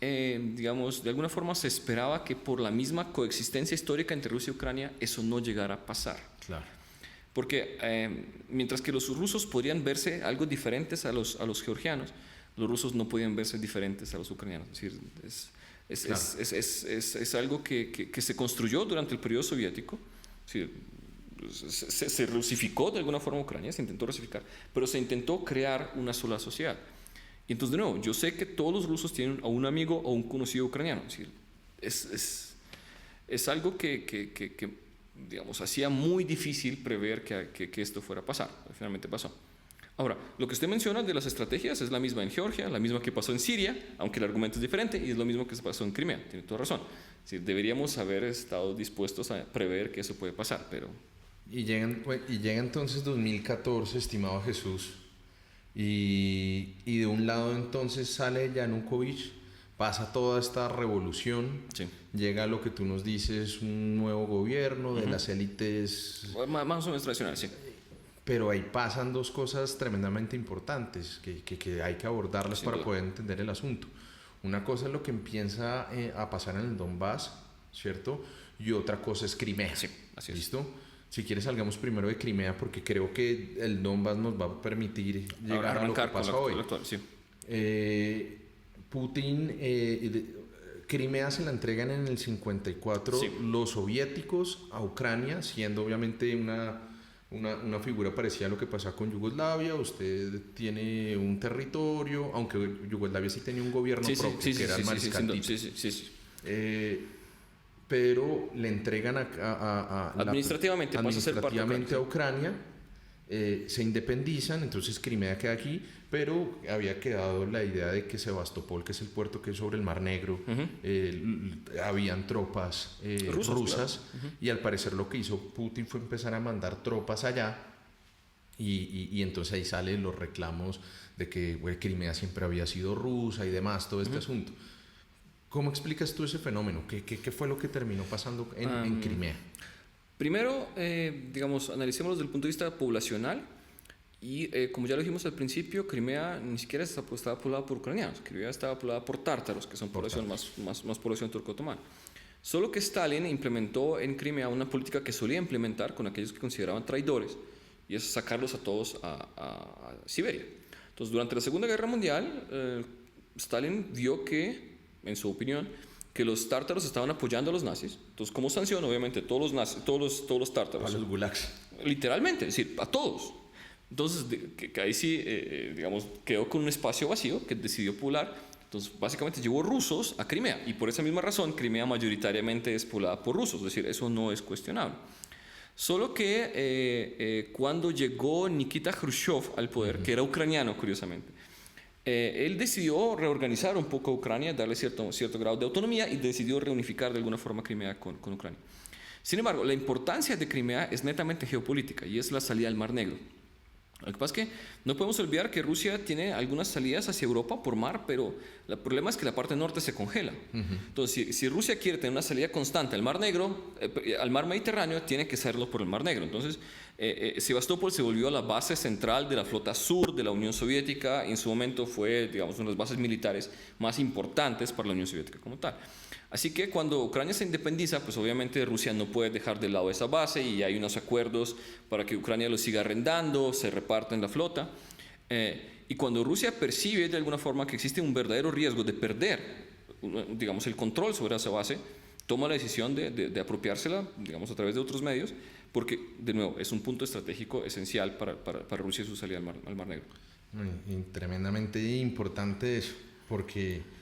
digamos, de alguna forma se esperaba que por la misma coexistencia histórica entre Rusia y Ucrania eso no llegara a pasar. Claro. Porque mientras que los rusos podrían verse algo diferentes a los georgianos, los rusos no podían verse diferentes a los ucranianos. Es decir, es algo que se construyó durante el periodo soviético. Es decir, se rusificó de alguna forma Ucrania, se intentó rusificar, pero se intentó crear una sola sociedad. Y entonces, de nuevo, yo sé que todos los rusos tienen a un amigo o un conocido ucraniano. Es decir, es algo que digamos, hacía muy difícil prever que esto fuera a pasar. Finalmente pasó. Ahora, lo que usted menciona de las estrategias es la misma en Georgia, la misma que pasó en Siria, aunque el argumento es diferente, y es lo mismo que se pasó en Crimea. Tiene toda razón. Es decir, deberíamos haber estado dispuestos a prever que eso puede pasar, pero... Y llega entonces 2014, estimado Jesús, y de un lado entonces sale Yanukovych, pasa toda esta revolución, sí. Llega lo que tú nos dices, un nuevo gobierno de las élites... Más o menos tradicional, sí. Pero ahí pasan dos cosas tremendamente importantes que hay que abordarlas para poder entender el asunto. Una cosa es lo que empieza a pasar en el Donbass, ¿cierto? Y otra cosa es Crimea. Sí, así es. ¿Listo? Si quieres salgamos primero de Crimea porque creo que el Donbass nos va a permitir llegar a lo que pasa hoy. Actual, sí. Putin, Crimea se la entregan en el 54 sí. Los soviéticos a Ucrania, siendo obviamente una figura parecida a lo que pasaba con Yugoslavia. Usted tiene un territorio, aunque Yugoslavia sí tenía un gobierno propio, que era el mariscaltito. Sí. Pero le entregan administrativamente pasa a ser parte a Ucrania, se independizan, entonces Crimea queda aquí, pero había quedado la idea de que Sebastopol, que es el puerto que es sobre el Mar Negro, habían tropas rusas, claro. Y al parecer lo que hizo Putin fue empezar a mandar tropas allá, y entonces ahí salen los reclamos de que Crimea siempre había sido rusa y demás, todo este asunto. ¿Cómo explicas tú ese fenómeno? ¿Qué fue lo que terminó pasando en Crimea? Primero, digamos, analicémoslo desde el punto de vista poblacional y como ya lo dijimos al principio, Crimea ni siquiera estaba poblada por ucranianos, Crimea estaba poblada por tártaros, que son población más población turco-otomana. Solo que Stalin implementó en Crimea una política que solía implementar con aquellos que consideraban traidores, y es sacarlos a todos a Siberia. Entonces, durante la Segunda Guerra Mundial, Stalin vio que, en su opinión, que los tártaros estaban apoyando a los nazis. Entonces, como sanción, obviamente, todos los tártaros. A los gulags. Literalmente, es decir, a todos. Entonces, que ahí sí, digamos, quedó con un espacio vacío que decidió poblar. Entonces, básicamente llevó rusos a Crimea. Y por esa misma razón, Crimea mayoritariamente es poblada por rusos. Es decir, eso no es cuestionable. Solo que cuando llegó Nikita Khrushchev al poder, que era ucraniano, curiosamente, él decidió reorganizar un poco a Ucrania, darle cierto grado de autonomía y decidió reunificar de alguna forma Crimea con Ucrania. Sin embargo, la importancia de Crimea es netamente geopolítica y es la salida al Mar Negro. Lo que pasa es que no podemos olvidar que Rusia tiene algunas salidas hacia Europa por mar, pero el problema es que la parte norte se congela. Entonces, si Rusia quiere tener una salida constante al Mar Negro, al Mar Mediterráneo, tiene que hacerlo por el Mar Negro. Entonces, Sebastopol se volvió la base central de la flota sur de la Unión Soviética. En su momento fue, digamos, una de las bases militares más importantes para la Unión Soviética como tal. Así que cuando Ucrania se independiza, pues obviamente Rusia no puede dejar de lado esa base y hay unos acuerdos para que Ucrania lo siga arrendando, se reparten la flota. Y cuando Rusia percibe de alguna forma que existe un verdadero riesgo de perder, digamos, el control sobre esa base, toma la decisión de apropiársela, digamos, a través de otros medios, porque, de nuevo, es un punto estratégico esencial para Rusia y su salida al Mar Negro. Tremendamente importante eso, porque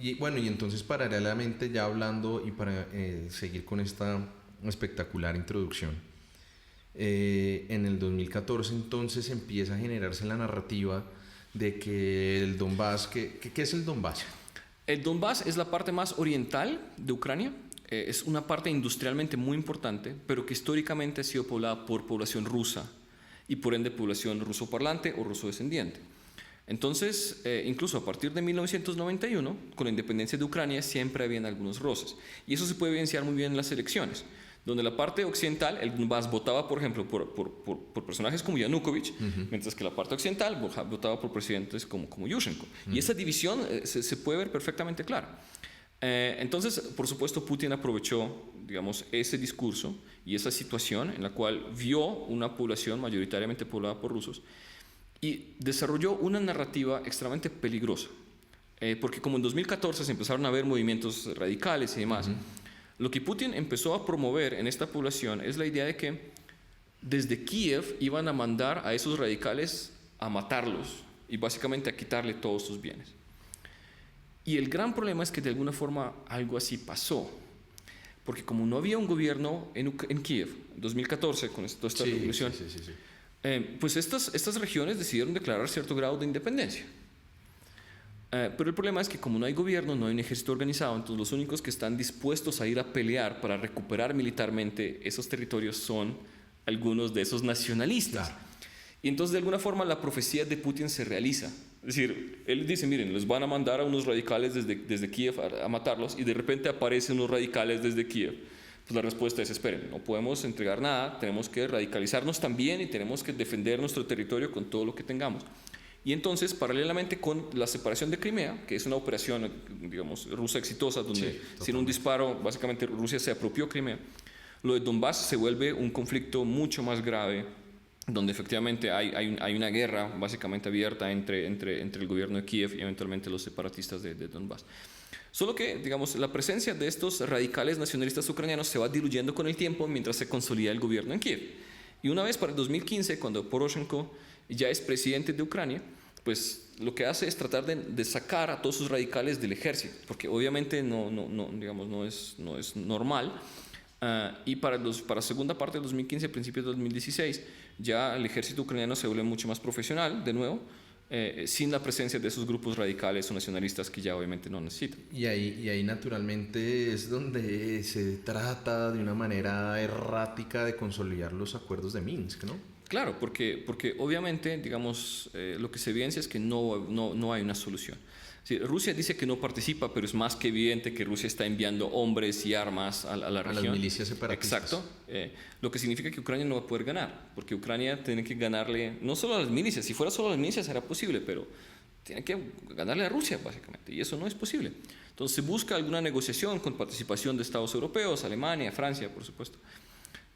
y entonces paralelamente ya hablando y para seguir con esta espectacular introducción, en el 2014 entonces empieza a generarse la narrativa de que el Donbass, ¿qué es el Donbass? El Donbass es la parte más oriental de Ucrania, es una parte industrialmente muy importante, pero que históricamente ha sido poblada por población rusa y por ende población rusoparlante o rusodescendiente. Entonces, incluso a partir de 1991, con la independencia de Ucrania, siempre habían algunos roces. Y eso se puede evidenciar muy bien en las elecciones, donde la parte occidental, el Donbass, votaba, por ejemplo, por personajes como Yanukovych, mientras que la parte occidental votaba por presidentes como Yushchenko. Y esa división se puede ver perfectamente clara. Entonces, por supuesto, Putin aprovechó, digamos, ese discurso y esa situación en la cual vio una población mayoritariamente poblada por rusos y desarrolló una narrativa extremadamente peligrosa, porque como en 2014 se empezaron a ver movimientos radicales y demás, lo que Putin empezó a promover en esta población es la idea de que desde Kiev iban a mandar a esos radicales a matarlos y básicamente a quitarle todos sus bienes. Y el gran problema es que de alguna forma algo así pasó, porque como no había un gobierno en Kiev en 2014 con toda esta revolución, pues estas regiones decidieron declarar cierto grado de independencia. Pero el problema es que como no hay gobierno, no hay un ejército organizado, entonces los únicos que están dispuestos a ir a pelear para recuperar militarmente esos territorios son algunos de esos nacionalistas. Claro. Y entonces de alguna forma la profecía de Putin se realiza. Es decir, él dice, miren, les van a mandar a unos radicales desde Kiev a matarlos, y de repente aparecen unos radicales desde Kiev. Pues la respuesta es, esperen, no podemos entregar nada, tenemos que radicalizarnos también y tenemos que defender nuestro territorio con todo lo que tengamos. Y entonces, paralelamente con la separación de Crimea, que es una operación, digamos, rusa exitosa, donde sin un disparo, básicamente Rusia se apropió Crimea, lo de Donbass se vuelve un conflicto mucho más grave, donde efectivamente hay una guerra básicamente abierta entre el gobierno de Kiev y eventualmente los separatistas de Donbass. Solo que, digamos, la presencia de estos radicales nacionalistas ucranianos se va diluyendo con el tiempo mientras se consolida el gobierno en Kiev. Y una vez para el 2015, cuando Poroshenko ya es presidente de Ucrania, pues lo que hace es tratar de sacar a todos sus radicales del ejército, porque obviamente no es normal. Y para la segunda parte del 2015, principios del 2016, ya el ejército ucraniano se vuelve mucho más profesional, de nuevo, sin la presencia de esos grupos radicales o nacionalistas que ya obviamente no necesitan. Y ahí naturalmente es donde se trata de una manera errática de consolidar los acuerdos de Minsk, ¿no? Claro, porque obviamente, digamos, lo que se evidencia es que no hay una solución. Sí, Rusia dice que no participa, pero es más que evidente que Rusia está enviando hombres y armas a la región. A las milicias separatistas. Exacto. Lo que significa que Ucrania no va a poder ganar, porque Ucrania tiene que ganarle, no solo a las milicias, si fuera solo a las milicias era posible, pero tiene que ganarle a Rusia, básicamente, y eso no es posible. Entonces se busca alguna negociación con participación de Estados europeos, Alemania, Francia, por supuesto,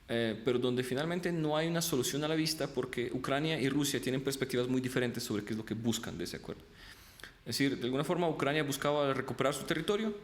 pero donde finalmente no hay una solución a la vista, porque Ucrania y Rusia tienen perspectivas muy diferentes sobre qué es lo que buscan de ese acuerdo. Es decir, de alguna forma Ucrania buscaba recuperar su territorio,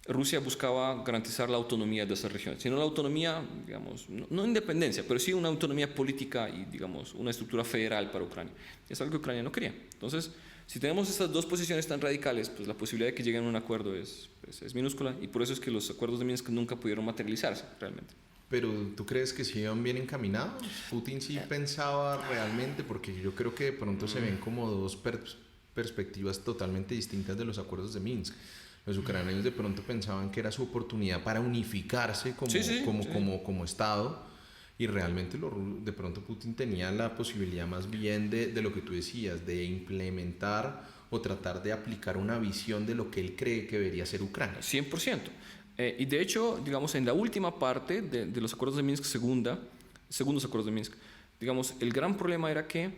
Rusia buscaba garantizar la autonomía de esas regiones, sino la autonomía, digamos, no independencia, pero sí una autonomía política y, digamos, una estructura federal para Ucrania. Es algo que Ucrania no quería. Entonces, si tenemos estas dos posiciones tan radicales, pues la posibilidad de que lleguen a un acuerdo es minúscula, y por eso es que los acuerdos de Minsk nunca pudieron materializarse realmente. Pero ¿tú crees que sí iban bien encaminados? ¿Putin sí pensaba realmente? Porque yo creo que de pronto se ven como dos perspectivas totalmente distintas de los acuerdos de Minsk. Los ucranianos de pronto pensaban que era su oportunidad para unificarse como Estado, y realmente de pronto Putin tenía la posibilidad más bien de lo que tú decías, de implementar o tratar de aplicar una visión de lo que él cree que debería ser Ucrania. 100%. Y de hecho, digamos, en la última parte de los acuerdos de Minsk, segundos acuerdos de Minsk, digamos, el gran problema era que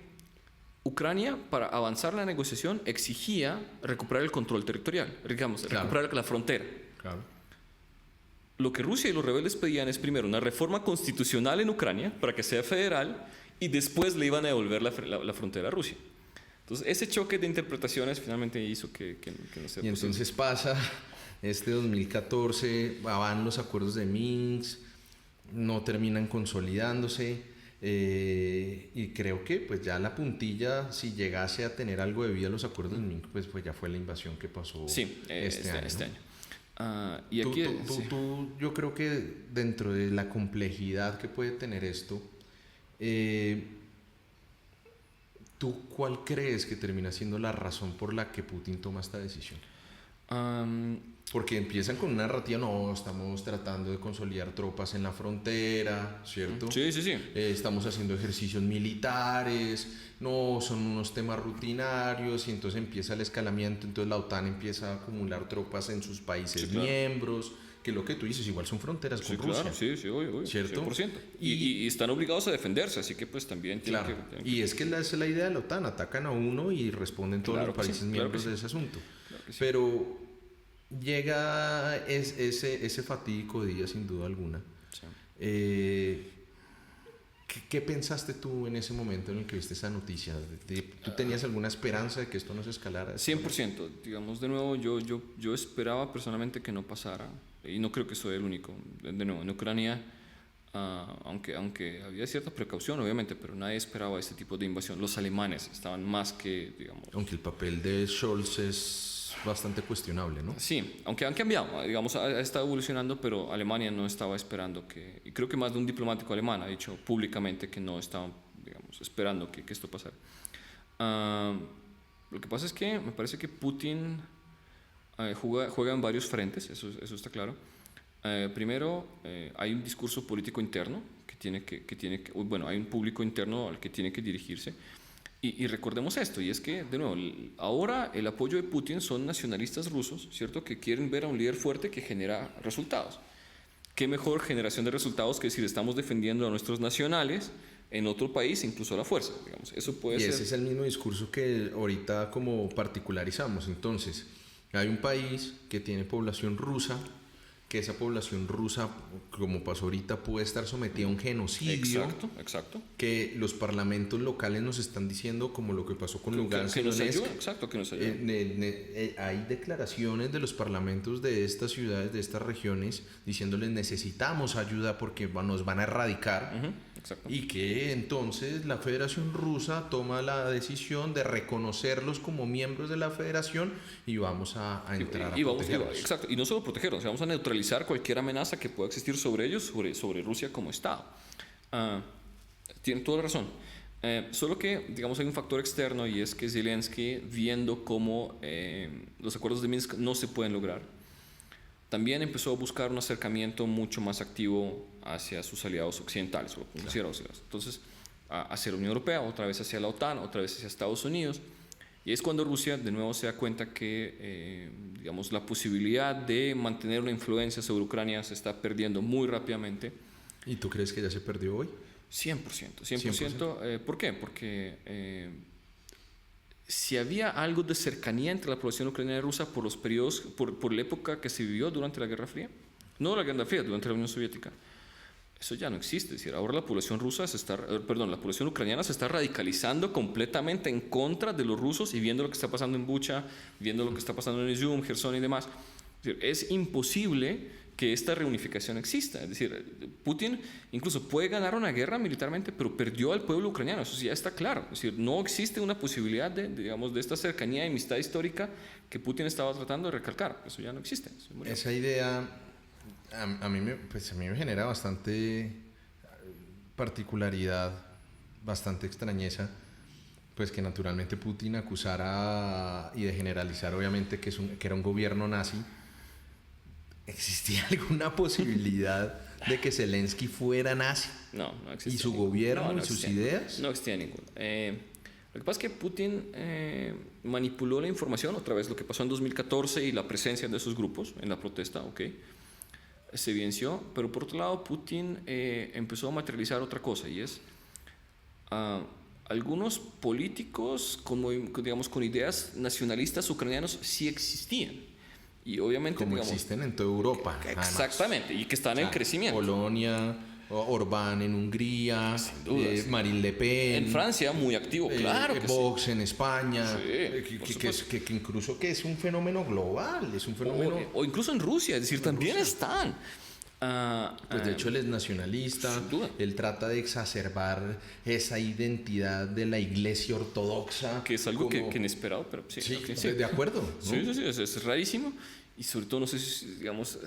Ucrania, para avanzar la negociación, exigía recuperar el control territorial, digamos, recuperar la frontera. Claro. Lo que Rusia y los rebeldes pedían es primero una reforma constitucional en Ucrania para que sea federal y después le iban a devolver la frontera a Rusia. Entonces, ese choque de interpretaciones finalmente hizo que no sea Y posible. entonces pasa 2014, van los acuerdos de Minsk, no terminan consolidándose, y creo que pues ya la puntilla, si llegase a tener algo de vida los acuerdos de Minsk, pues ya fue la invasión que pasó este año. Y aquí, yo creo que dentro de la complejidad que puede tener esto, ¿tú cuál crees que termina siendo la razón por la que Putin toma esta decisión? Porque empiezan con una narrativa, no, estamos tratando de consolidar tropas en la frontera, ¿cierto? Sí. Estamos haciendo ejercicios militares, no, son unos temas rutinarios, y entonces empieza el escalamiento, entonces la OTAN empieza a acumular tropas en sus países miembros, que lo que tú dices, igual son fronteras con Rusia. Claro, sí, ¿cierto? 100%. Y están obligados a defenderse, así que pues también tienen que... Y es que esa es la idea de la OTAN, atacan a uno y responden todos los países miembros de ese asunto. Claro que sí. Pero llega ese fatídico día, sin duda alguna. Sí. ¿Qué pensaste tú en ese momento en el que viste esa noticia? ¿Tú tenías alguna esperanza de que esto no se escalara? 100%. Digamos, de nuevo, yo esperaba personalmente que no pasara, y no creo que soy el único. De nuevo, en Ucrania, aunque había cierta precaución, obviamente, pero nadie esperaba este tipo de invasión. Los alemanes estaban más que, digamos... Aunque el papel de Scholz es bastante cuestionable, ¿no? Sí, aunque han cambiado, digamos, ha estado evolucionando, pero Alemania no estaba esperando que, y creo que más de un diplomático alemán ha dicho públicamente que no estaban, digamos, esperando que esto pasara. Lo que pasa es que me parece que Putin juega en varios frentes, eso está claro. Primero, hay un discurso político interno bueno, hay un público interno al que tiene que dirigirse. Y recordemos esto, y es que, de nuevo, ahora el apoyo de Putin son nacionalistas rusos, ¿cierto? Que quieren ver a un líder fuerte que genera resultados. ¿Qué mejor generación de resultados que decir estamos defendiendo a nuestros nacionales en otro país, incluso a la fuerza? Digamos, eso puede ser... ese es el mismo discurso que ahorita como particularizamos. Entonces, hay un país que tiene población rusa, que esa población rusa, como pasó ahorita, puede estar sometida a un genocidio. Exacto. Que los parlamentos locales nos están diciendo, como lo que pasó con Lugansk. Que nos ayuda, exacto, que nos ayuda. Hay declaraciones de los parlamentos de estas ciudades, de estas regiones, diciéndoles necesitamos ayuda porque nos van a erradicar. Y que entonces la Federación Rusa toma la decisión de reconocerlos como miembros de la Federación y vamos a entrar a protegerlos. Exacto, y no solo protegerlos, vamos a neutralizar cualquier amenaza que pueda existir sobre ellos, sobre Rusia como Estado. Tienen toda la razón. Solo que, digamos, hay un factor externo, y es que Zelensky, viendo cómo los acuerdos de Minsk no se pueden lograr, también empezó a buscar un acercamiento mucho más activo hacia sus aliados occidentales, o entonces hacia la Unión Europea, otra vez hacia la OTAN, otra vez hacia Estados Unidos. Y es cuando Rusia de nuevo se da cuenta que digamos, la posibilidad de mantener una influencia sobre Ucrania se está perdiendo muy rápidamente. ¿Y tú crees que ya se perdió hoy? 100%. ¿Por qué? Porque si había algo de cercanía entre la población ucraniana y rusa por los periodos, por la época que se vivió durante la Guerra Fría, no la Guerra Fría, durante la Unión Soviética, eso ya no existe. Es decir, ahora la población la población ucraniana se está radicalizando completamente en contra de los rusos y viendo lo que está pasando en Bucha, viendo lo que está pasando en Izium, Gerson y demás. Es decir, es imposible que esta reunificación exista. Es decir, Putin incluso puede ganar una guerra militarmente, pero perdió al pueblo ucraniano. Eso ya está claro. Es decir, no existe una posibilidad de esta cercanía y amistad histórica que Putin estaba tratando de recalcar. Eso ya no existe. Esa idea a mí me genera bastante particularidad, bastante extrañeza, pues que naturalmente Putin acusara y de generalizar obviamente que era un gobierno nazi. ¿Existía alguna posibilidad de que Zelensky fuera nazi. No existía. ¿Y su gobierno y sus ideas? No existía ninguno. Lo que pasa es que Putin manipuló la información, otra vez lo que pasó en 2014 y la presencia de esos grupos en la protesta, se evidenció, pero por otro lado Putin empezó a materializar otra cosa, y es algunos políticos con ideas nacionalistas ucranianos sí existían, y obviamente como existen en toda Europa. Exactamente, además. Y que están en crecimiento. Polonia, Orbán en Hungría, Marine Le Pen en Francia, muy activo, claro que Vox sí. En España, Sí, que incluso que es un fenómeno global, es un fenómeno... O incluso en Rusia, es decir, también Rusia están. Pues de hecho él es nacionalista, sin duda. Él trata de exacerbar esa identidad de la iglesia ortodoxa. Que es algo que inesperado, pero sí. Sí, de acuerdo, ¿no? Sí, es rarísimo, y sobre todo no sé si, digamos,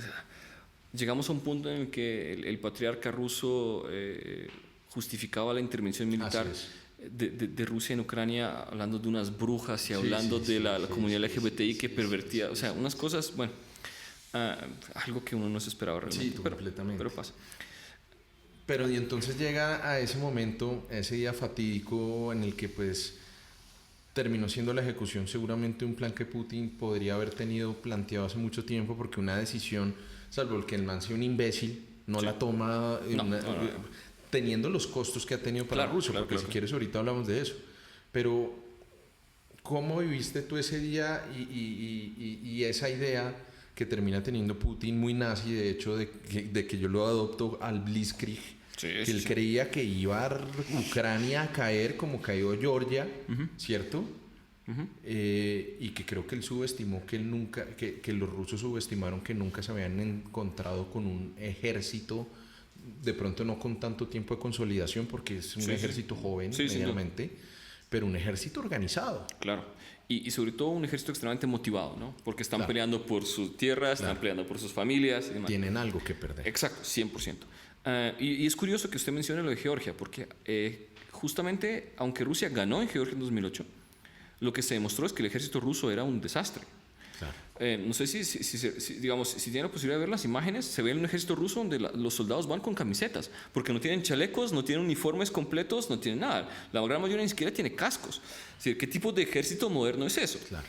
llegamos a un punto en el que el patriarca ruso justificaba la intervención militar de Rusia en Ucrania hablando de unas brujas y hablando de la comunidad LGBTI que pervertía, o sea, unas cosas, bueno, algo que uno no se esperaba realmente. Sí, completamente. Pero pasa. Pero y entonces llega a ese momento, a ese día fatídico en el que pues terminó siendo la ejecución seguramente un plan que Putin podría haber tenido planteado hace mucho tiempo, porque una decisión, salvo el que el man sea un imbécil, no la toma teniendo los costos que ha tenido para Rusia, porque si quieres ahorita hablamos de eso. Pero ¿cómo viviste tú ese día y esa idea que termina teniendo Putin, muy nazi, de hecho, de que yo lo adopto al Blitzkrieg, que él creía que iba a Ucrania a caer como cayó Georgia, ¿cierto? Y que creo que él subestimó que los rusos subestimaron que nunca se habían encontrado con un ejército, de pronto no con tanto tiempo de consolidación, porque es un ejército joven, medianamente, pero un ejército organizado. Claro. Y sobre todo un ejército extremadamente motivado, ¿no? Porque están peleando por sus tierras, están peleando por sus familias y demás. Tienen algo que perder. Exacto, 100%. Y es curioso que usted mencione lo de Georgia, porque justamente, aunque Rusia ganó en Georgia en 2008, lo que se demostró es que el ejército ruso era un desastre. Claro. No sé si tienen la posibilidad de ver las imágenes, se ve un ejército ruso donde los soldados van con camisetas, porque no tienen chalecos, no tienen uniformes completos, no tienen nada. La gran mayoría ni siquiera tiene cascos. Es decir, ¿qué tipo de ejército moderno es eso? Claro.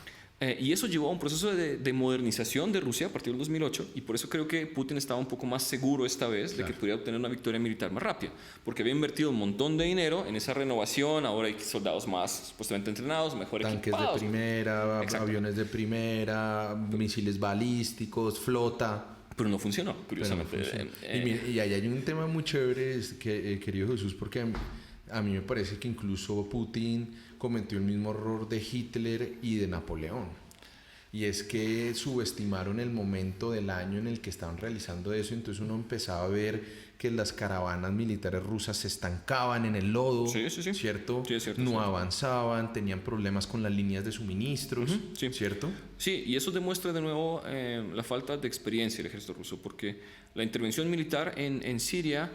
Y eso llevó a un proceso de modernización de Rusia a partir del 2008, y por eso creo que Putin estaba un poco más seguro esta vez de que podría obtener una victoria militar más rápida, porque había invertido un montón de dinero en esa renovación. Ahora hay soldados más supuestamente entrenados, mejor equipados. Tanques de primera, aviones de primera, misiles balísticos, flota. Pero no funcionó, curiosamente. Y ahí hay un tema muy chévere, querido Jesús, porque a mí me parece que incluso Putin cometió el mismo error de Hitler y de Napoleón. Y es que subestimaron el momento del año en el que estaban realizando eso. Entonces uno empezaba a ver que las caravanas militares rusas se estancaban en el lodo, ¿cierto? Sí, es cierto, no avanzaban, tenían problemas con las líneas de suministros, ¿cierto? Sí, y eso demuestra de nuevo la falta de experiencia del ejército ruso, porque la intervención militar en Siria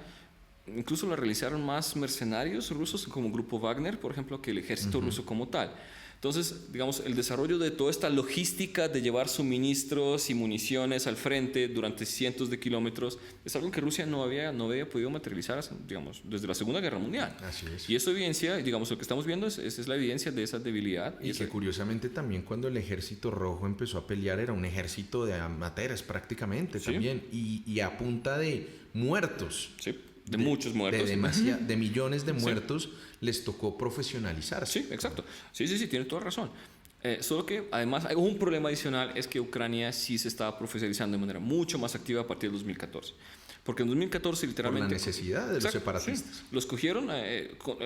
incluso la realizaron más mercenarios rusos como Grupo Wagner, por ejemplo, que el ejército ruso como tal. Entonces, digamos, el desarrollo de toda esta logística de llevar suministros y municiones al frente durante cientos de kilómetros es algo que Rusia no había podido materializar, digamos, desde la Segunda Guerra Mundial. Así es. Y eso evidencia, digamos, lo que estamos viendo es la evidencia de esa debilidad. Y que curiosamente también cuando el Ejército Rojo empezó a pelear era un ejército de amateurs prácticamente también, y a punta de muertos. Sí. De muchos muertos. De millones de muertos, les tocó profesionalizarse. Sí, exacto. Sí, tiene toda razón. Solo que además hay un problema adicional, es que Ucrania sí se estaba profesionalizando de manera mucho más activa a partir del 2014. Porque en 2014 literalmente... Por la necesidad de los separatistas. Sí. Los cogieron,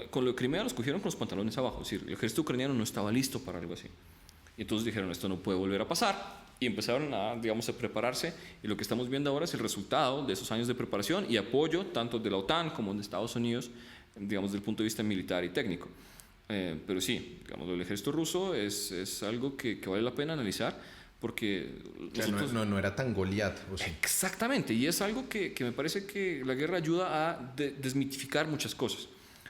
con lo de Crimea los cogieron con los pantalones abajo. Es decir, el ejército ucraniano no estaba listo para algo así. Y entonces dijeron, esto no puede volver a pasar. Y empezaron a prepararse, y lo que estamos viendo ahora es el resultado de esos años de preparación y apoyo tanto de la OTAN como de Estados Unidos, digamos, desde el punto de vista militar y técnico. Pero sí, digamos, el ejército ruso es algo que vale la pena analizar, porque no era tan Goliat. Exactamente, y es algo que me parece que la guerra ayuda a desmitificar muchas cosas,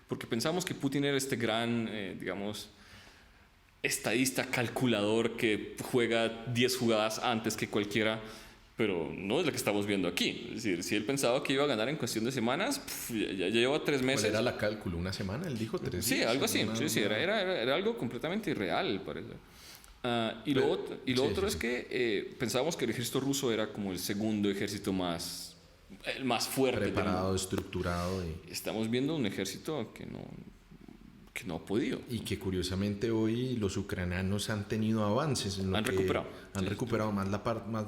porque pensamos que Putin era este gran, digamos, estadista calculador que juega 10 jugadas antes que cualquiera, pero no es la que estamos viendo aquí. Es decir, si él pensaba que iba a ganar en cuestión de semanas, ya lleva 3 meses. ¿Cuál era la cálculo? ¿Una semana? Él dijo 3 días. Sí, algo así. Era algo completamente irreal, parece. Lo otro es que pensábamos que el ejército ruso era como el segundo ejército el más fuerte. Preparado, estructurado. Estamos viendo un ejército que no ha podido. Y que curiosamente hoy los ucranianos han tenido avances. Han recuperado. Han recuperado más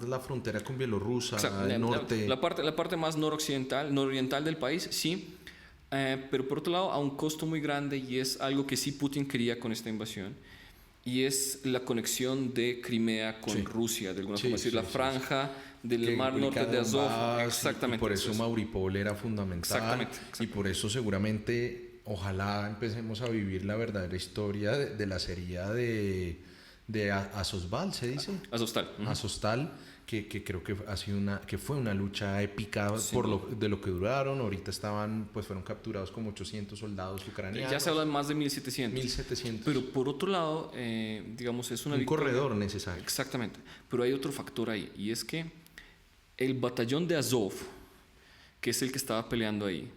la frontera con Bielorrusia, el norte. La parte más nororiental del país, sí. Pero por otro lado, a un costo muy grande, y es algo que sí Putin quería con esta invasión, y es la conexión de Crimea con Rusia, de alguna forma. Es decir, la franja del mar norte de Azov. Exactamente. Y por eso Mariupol era fundamental. Exactamente. Y por eso seguramente... Ojalá empecemos a vivir la verdadera historia de la serie de Azovstal, ¿se dice? Azovstal. Azovstal, que creo que fue una lucha épica de lo que duraron. Ahorita fueron capturados como 800 soldados ucranianos. Ya se habla de más de 1700. 1700. Pero por otro lado, digamos, es una victoria. Corredor necesario. Exactamente. Pero hay otro factor ahí, y es que el batallón de Azov, que es el que estaba peleando ahí,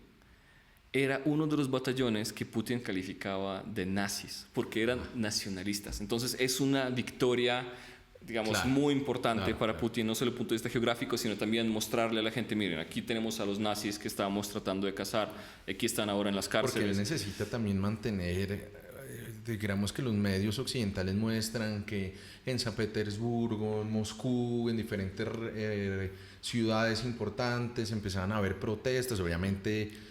era uno de los batallones que Putin calificaba de nazis, porque eran nacionalistas. Entonces es una victoria, digamos, muy importante para Putin, no solo desde el punto de vista geográfico, sino también mostrarle a la gente, miren, aquí tenemos a los nazis que estábamos tratando de cazar, aquí están ahora en las cárceles. Porque él necesita también mantener, digamos que los medios occidentales muestran que en San Petersburgo, en Moscú, en diferentes ciudades importantes empezaban a haber protestas, obviamente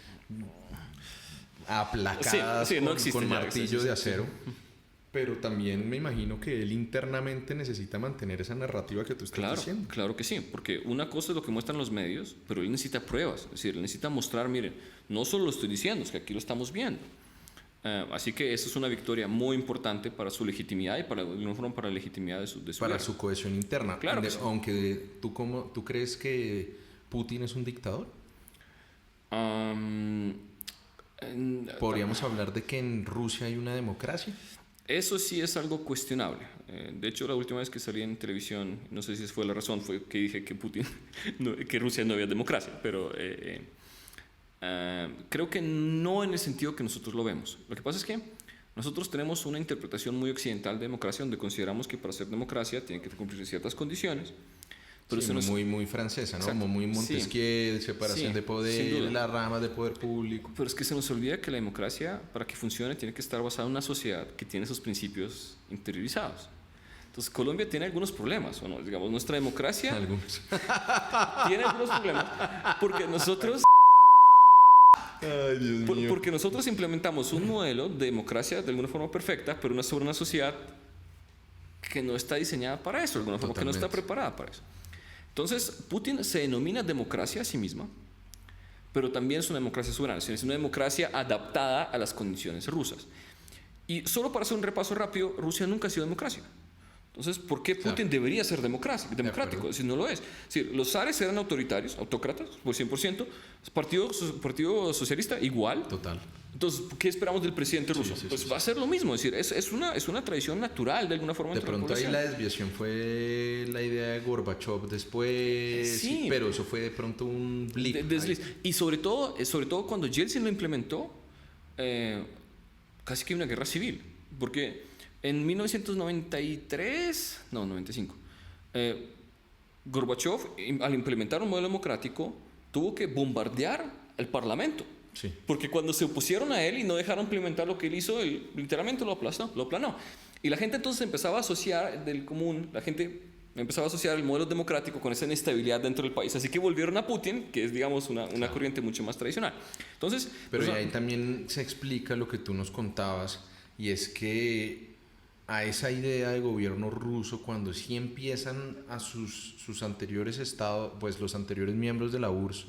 aplacadas con martillo de acero. Pero también me imagino que él internamente necesita mantener esa narrativa que tú estás diciendo. Claro que sí, porque una cosa es lo que muestran los medios, pero él necesita pruebas. Es decir, él necesita mostrar, miren, no solo lo estoy diciendo, es que aquí lo estamos viendo. Así que eso es una victoria muy importante para su legitimidad y para la legitimidad de su para su cohesión interna. Claro que sí. Aunque ¿tú crees que Putin es un dictador? ¿Podríamos hablar de que en Rusia hay una democracia? Eso sí es algo cuestionable. De hecho, la última vez que salí en televisión, no sé si fue la razón, fue que dije que que Rusia no había democracia, pero creo que no en el sentido que nosotros lo vemos. Lo que pasa es que nosotros tenemos una interpretación muy occidental de democracia, donde consideramos que para ser democracia tiene que cumplir ciertas condiciones. Pero muy francesa, ¿no? Como muy Montesquieu, separación de poder, las ramas de poder público. Pero es que se nos olvida que la democracia, para que funcione, tiene que estar basada en una sociedad que tiene esos principios interiorizados. Entonces, Colombia tiene algunos problemas, ¿o no? Digamos, nuestra democracia tiene algunos problemas, porque nosotros... Ay, Dios mío. Porque nosotros implementamos un modelo de democracia de alguna forma perfecta, pero sobre una sociedad que no está diseñada para eso, de alguna forma, que no está preparada para eso. Entonces, Putin se denomina democracia a sí misma, pero también es una democracia soberana, es una democracia adaptada a las condiciones rusas. Y solo para hacer un repaso rápido, Rusia nunca ha sido democracia. Entonces, ¿por qué Putin debería ser democrático? Es decir, no lo es. Es decir, los zares eran autoritarios, autócratas, por 100%. Partido socialista, igual. Total. Entonces, ¿qué esperamos del presidente ruso? Pues va a ser lo mismo. Es decir, es una tradición natural de alguna forma. De pronto ahí la desviación fue la idea de Gorbachev después. Sí, pero eso fue de pronto un blip. Desliz. Y sobre todo cuando Yeltsin lo implementó, casi que hay una guerra civil. Porque... En 95, Gorbachev, al implementar un modelo democrático, tuvo que bombardear el parlamento. Sí. Porque cuando se opusieron a él y no dejaron implementar lo que él hizo, él literalmente lo aplanó. Y la gente entonces empezaba a asociar el modelo democrático con esa inestabilidad dentro del país. Así que volvieron a Putin, que es, digamos, una corriente mucho más tradicional. Entonces, pero ahí también se explica lo que tú nos contabas, y es que a esa idea de gobierno ruso, cuando sí empiezan a sus anteriores estados, pues los anteriores miembros de la URSS,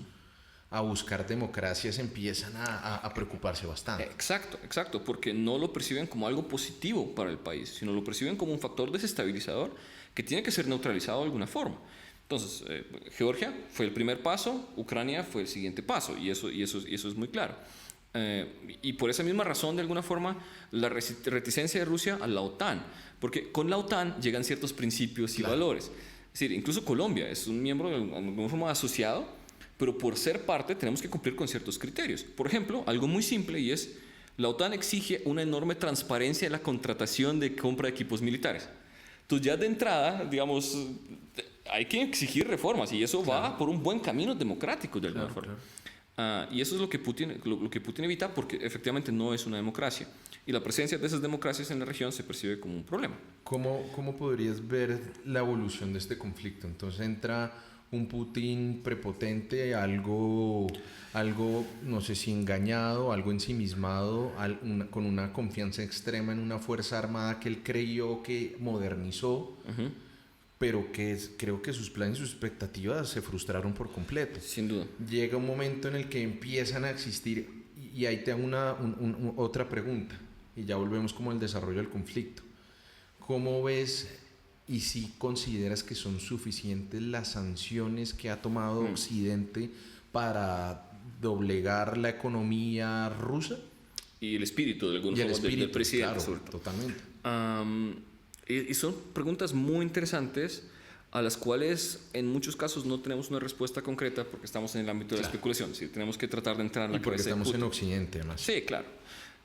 a buscar democracia, se empiezan a preocuparse bastante. Exacto, porque no lo perciben como algo positivo para el país, sino lo perciben como un factor desestabilizador que tiene que ser neutralizado de alguna forma. Entonces, Georgia fue el primer paso, Ucrania fue el siguiente paso, y eso es muy claro. Y por esa misma razón, de alguna forma, la reticencia de Rusia a la OTAN, porque con la OTAN llegan ciertos principios y valores. Es decir, incluso Colombia es un miembro de alguna forma asociado, pero por ser parte tenemos que cumplir con ciertos criterios. Por ejemplo, algo muy simple y es, la OTAN exige una enorme transparencia en la contratación de compra de equipos militares. Entonces ya de entrada, digamos, hay que exigir reformas y eso va por un buen camino democrático de alguna forma. Y eso es lo que Putin evita, porque efectivamente no es una democracia. Y la presencia de esas democracias en la región se percibe como un problema. ¿Cómo podrías ver la evolución de este conflicto? Entonces entra un Putin prepotente, algo no sé si engañado, algo ensimismado, con una confianza extrema en una fuerza armada que él creyó que modernizó, pero que creo que sus planes y sus expectativas se frustraron por completo. Sin duda. Llega un momento en el que empiezan a existir, y ahí te hago otra pregunta, y ya volvemos como al desarrollo del conflicto. ¿Cómo ves y si consideras que son suficientes las sanciones que ha tomado Occidente para doblegar la economía rusa? Y el espíritu de alguna forma del presidente. Claro, totalmente. Y son preguntas muy interesantes a las cuales en muchos casos no tenemos una respuesta concreta porque estamos en el ámbito de la especulación. ¿Sí? Tenemos que tratar de entrar en la cabeza de Putin. Porque estamos en Occidente, además. Sí, claro.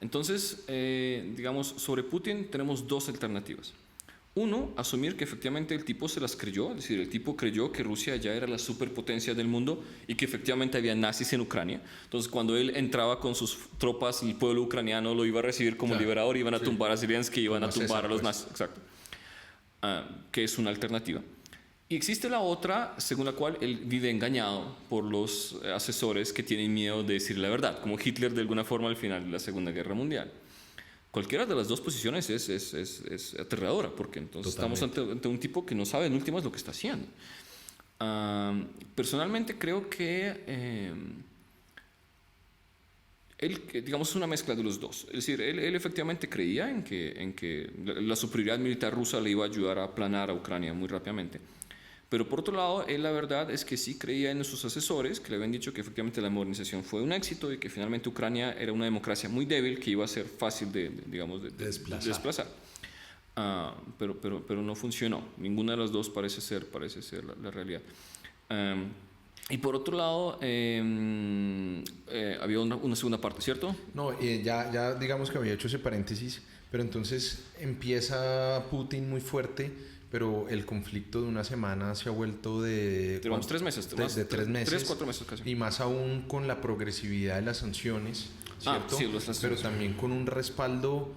Entonces, digamos, sobre Putin tenemos dos alternativas. Uno, asumir que efectivamente el tipo se las creyó, es decir, el tipo creyó que Rusia ya era la superpotencia del mundo y que efectivamente había nazis en Ucrania. Entonces, cuando él entraba con sus tropas, el pueblo ucraniano lo iba a recibir como liberador, iban a tumbar a Zelensky, iban a tumbar a los nazis. Exacto. Que es una alternativa. Y existe la otra, según la cual él vive engañado por los asesores que tienen miedo de decir la verdad, como Hitler de alguna forma al final de la Segunda Guerra Mundial. Cualquiera de las dos posiciones es aterradora, porque entonces estamos ante un tipo que no sabe en últimas lo que está haciendo. Personalmente creo que él, digamos, es una mezcla de los dos. Es decir, él efectivamente creía en que la superioridad militar rusa le iba a ayudar a aplanar a Ucrania muy rápidamente. Pero por otro lado, él la verdad es que sí creía en sus asesores, que le habían dicho que efectivamente la modernización fue un éxito y que finalmente Ucrania era una democracia muy débil que iba a ser fácil de desplazar. Pero no funcionó. Ninguna de las dos parece ser la realidad. Y por otro lado, había una segunda parte, ¿cierto? No, ya digamos que había hecho ese paréntesis, pero entonces empieza Putin muy fuerte, pero el conflicto de una semana se ha vuelto de... Llevamos 3 meses. De 3 meses. 3, 4 meses casi. Y más aún con la progresividad de las sanciones, ¿cierto? Sí, pero también con un respaldo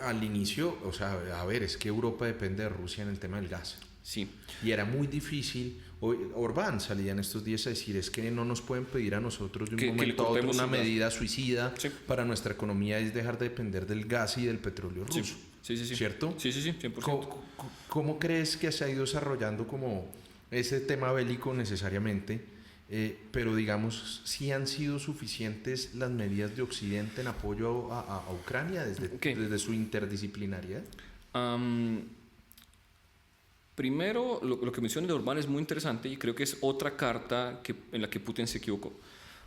al inicio, o sea, a ver, es que Europa depende de Rusia en el tema del gas. Sí. Y era muy difícil. Orbán salía en estos días a decir, es que no nos pueden pedir a nosotros de un momento a otro una medida suicida para nuestra economía, es dejar de depender del gas y del petróleo ruso. Sí. ¿Cierto? Sí, 100%. ¿Cómo crees que se ha ido desarrollando como ese tema bélico necesariamente? Pero digamos, ¿sí han sido suficientes las medidas de Occidente en apoyo a Ucrania desde su interdisciplinariedad? Primero, lo que menciona de Orbán es muy interesante y creo que es otra carta en la que Putin se equivocó.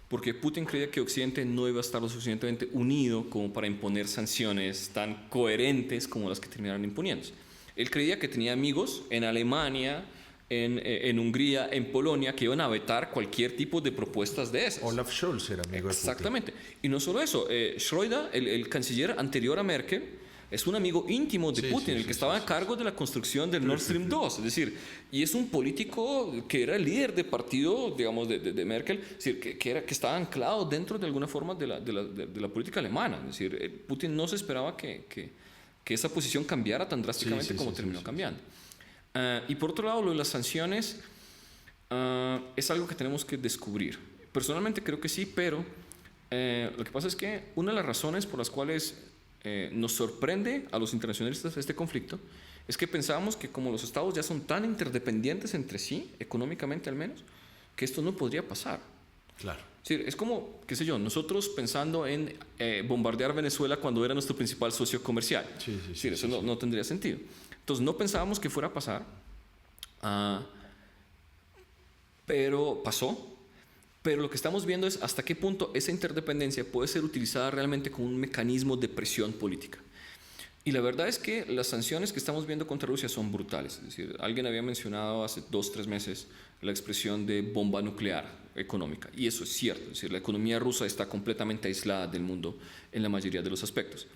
Porque Putin creía que Occidente no iba a estar lo suficientemente unido como para imponer sanciones tan coherentes como las que terminaron imponiéndose. Él creía que tenía amigos en Alemania, en Hungría, en Polonia, que iban a vetar cualquier tipo de propuestas de esas. Olaf Scholz era amigo de Putin. Exactamente. Y no solo eso, Schröder, el canciller anterior a Merkel, es un amigo íntimo de Putin, el que estaba a cargo de la construcción del Nord Stream 2. Es decir, y es un político que era el líder de partido, digamos, de Merkel, es decir, que estaba anclado dentro de alguna forma de la política alemana. Es decir, Putin no se esperaba que esa posición cambiara tan drásticamente como terminó cambiando. Y por otro lado, lo de las sanciones es algo que tenemos que descubrir. Personalmente creo que sí, pero lo que pasa es que una de las razones por las cuales nos sorprende a los internacionalistas este conflicto es que pensábamos que como los estados ya son tan interdependientes entre sí, económicamente al menos, que esto no podría pasar. Claro. Sí, es como, qué sé yo, nosotros pensando en bombardear Venezuela cuando era nuestro principal socio comercial. Sí, eso no tendría sentido. Entonces no pensábamos que fuera a pasar, pero pasó. Pero lo que estamos viendo es hasta qué punto esa interdependencia puede ser utilizada realmente como un mecanismo de presión política. Y la verdad es que las sanciones que estamos viendo contra Rusia son brutales. Es decir, alguien había mencionado hace 2-3 meses la expresión de bomba nuclear económica. Y eso es cierto. Es decir, la economía rusa está completamente aislada del mundo en la mayoría de los aspectos.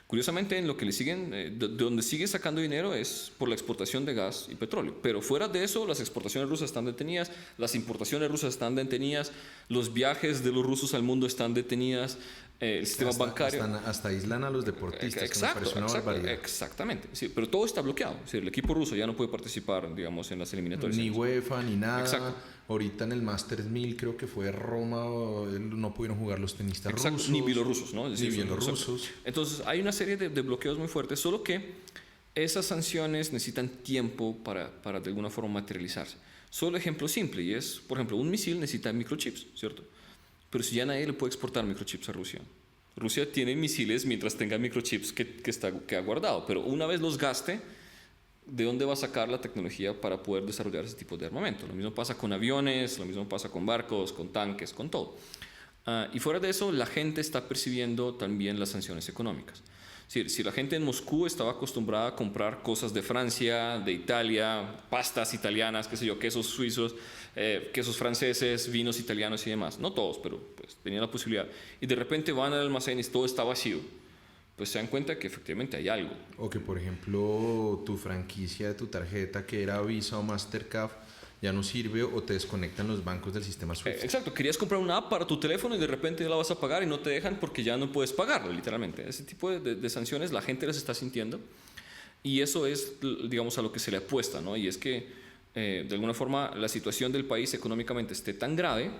Curiosamente, en lo que le siguen, de donde sigue sacando dinero es por la exportación de gas y petróleo. Pero fuera de eso, las exportaciones rusas están detenidas, las importaciones rusas están detenidas, los viajes de los rusos al mundo están detenidas, el sistema bancario. Hasta aislan a los deportistas. Exacto, exactamente. Sí, pero todo está bloqueado. Es decir, el equipo ruso ya no puede participar, digamos, en las eliminatorias. Ni UEFA, ni nada. Exacto. Ahorita en el Masters 1000 creo que fue Roma, no pudieron jugar los tenistas rusos. Ni bielorrusos, ¿no? Es decir, ni bielorrusos. Entonces, hay una serie de bloqueos muy fuertes, solo que esas sanciones necesitan tiempo para de alguna forma materializarse. Solo ejemplo simple, y es, por ejemplo, un misil necesita microchips, ¿cierto? Pero si ya nadie le puede exportar microchips a Rusia. Rusia tiene misiles mientras tenga microchips que ha guardado, pero una vez los gaste, ¿de dónde va a sacar la tecnología para poder desarrollar ese tipo de armamento? Lo mismo pasa con aviones, lo mismo pasa con barcos, con tanques, con todo. Y fuera de eso, la gente está percibiendo también las sanciones económicas. Es decir, si la gente en Moscú estaba acostumbrada a comprar cosas de Francia, de Italia, pastas italianas, qué sé yo, quesos suizos, quesos franceses, vinos italianos y demás, no todos, pero pues tenían la posibilidad, y de repente van al almacén y todo está vacío, pues se dan cuenta que efectivamente hay algo. O que, por ejemplo, tu franquicia de tu tarjeta, que era Visa o Mastercard, ya no sirve o te desconectan los bancos del sistema SWIFT. Exacto, querías comprar una app para tu teléfono y de repente ya la vas a pagar y no te dejan porque ya no puedes pagarlo, literalmente. Ese tipo de sanciones la gente las está sintiendo y eso es, digamos, a lo que se le apuesta, ¿no? Y es que, de alguna forma, la situación del país económicamente esté tan grave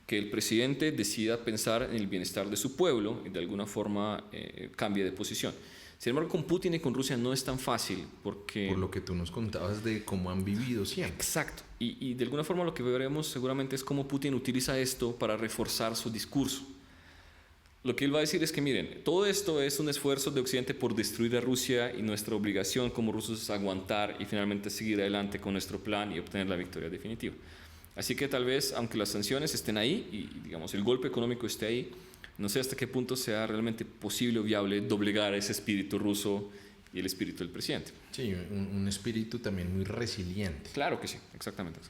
que el presidente decida pensar en el bienestar de su pueblo y de alguna forma cambie de posición. Sin embargo, con Putin y con Rusia no es tan fácil porque... Por lo que tú nos contabas de cómo han vivido siempre. Exacto. Y de alguna forma lo que veremos seguramente es cómo Putin utiliza esto para reforzar su discurso. Lo que él va a decir es que, miren, todo esto es un esfuerzo de Occidente por destruir a Rusia y nuestra obligación como rusos es aguantar y finalmente seguir adelante con nuestro plan y obtener la victoria definitiva. Así que tal vez, aunque las sanciones estén ahí y digamos el golpe económico esté ahí, no sé hasta qué punto sea realmente posible o viable doblegar ese espíritu ruso y el espíritu del presidente. Sí, un espíritu también muy resiliente. Claro que sí, exactamente.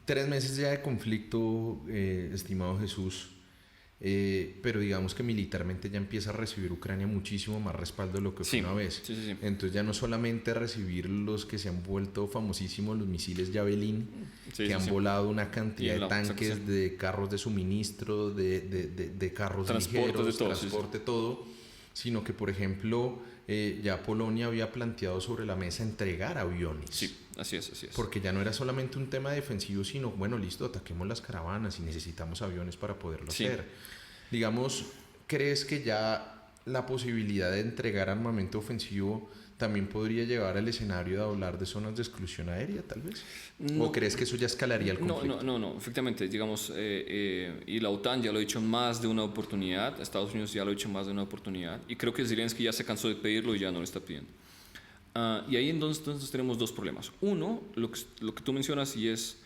3 meses ya de conflicto, estimado Jesús, pero digamos que militarmente ya empieza a recibir Ucrania muchísimo más respaldo de lo que fue una vez. Sí. Entonces ya no solamente recibir los que se han vuelto famosísimos, los misiles Javelin, que han volado una cantidad de tanques, de carros de suministro, de carros ligeros, transporte, todo, sino que, por ejemplo, ya Polonia había planteado sobre la mesa entregar aviones. Sí, así es. Porque ya no era solamente un tema defensivo, sino, bueno, listo, ataquemos las caravanas y necesitamos aviones para poderlo hacer. Digamos, ¿crees que ya la posibilidad de entregar armamento ofensivo también podría llevar al escenario de hablar de zonas de exclusión aérea, tal vez? No, ¿o crees que eso ya escalaría el conflicto? No, efectivamente, digamos, y la OTAN ya lo ha dicho más de una oportunidad, Estados Unidos ya lo ha dicho más de una oportunidad, y creo que Zelensky ya se cansó de pedirlo y ya no lo está pidiendo. Y ahí entonces tenemos dos problemas. Uno, lo que tú mencionas, y es,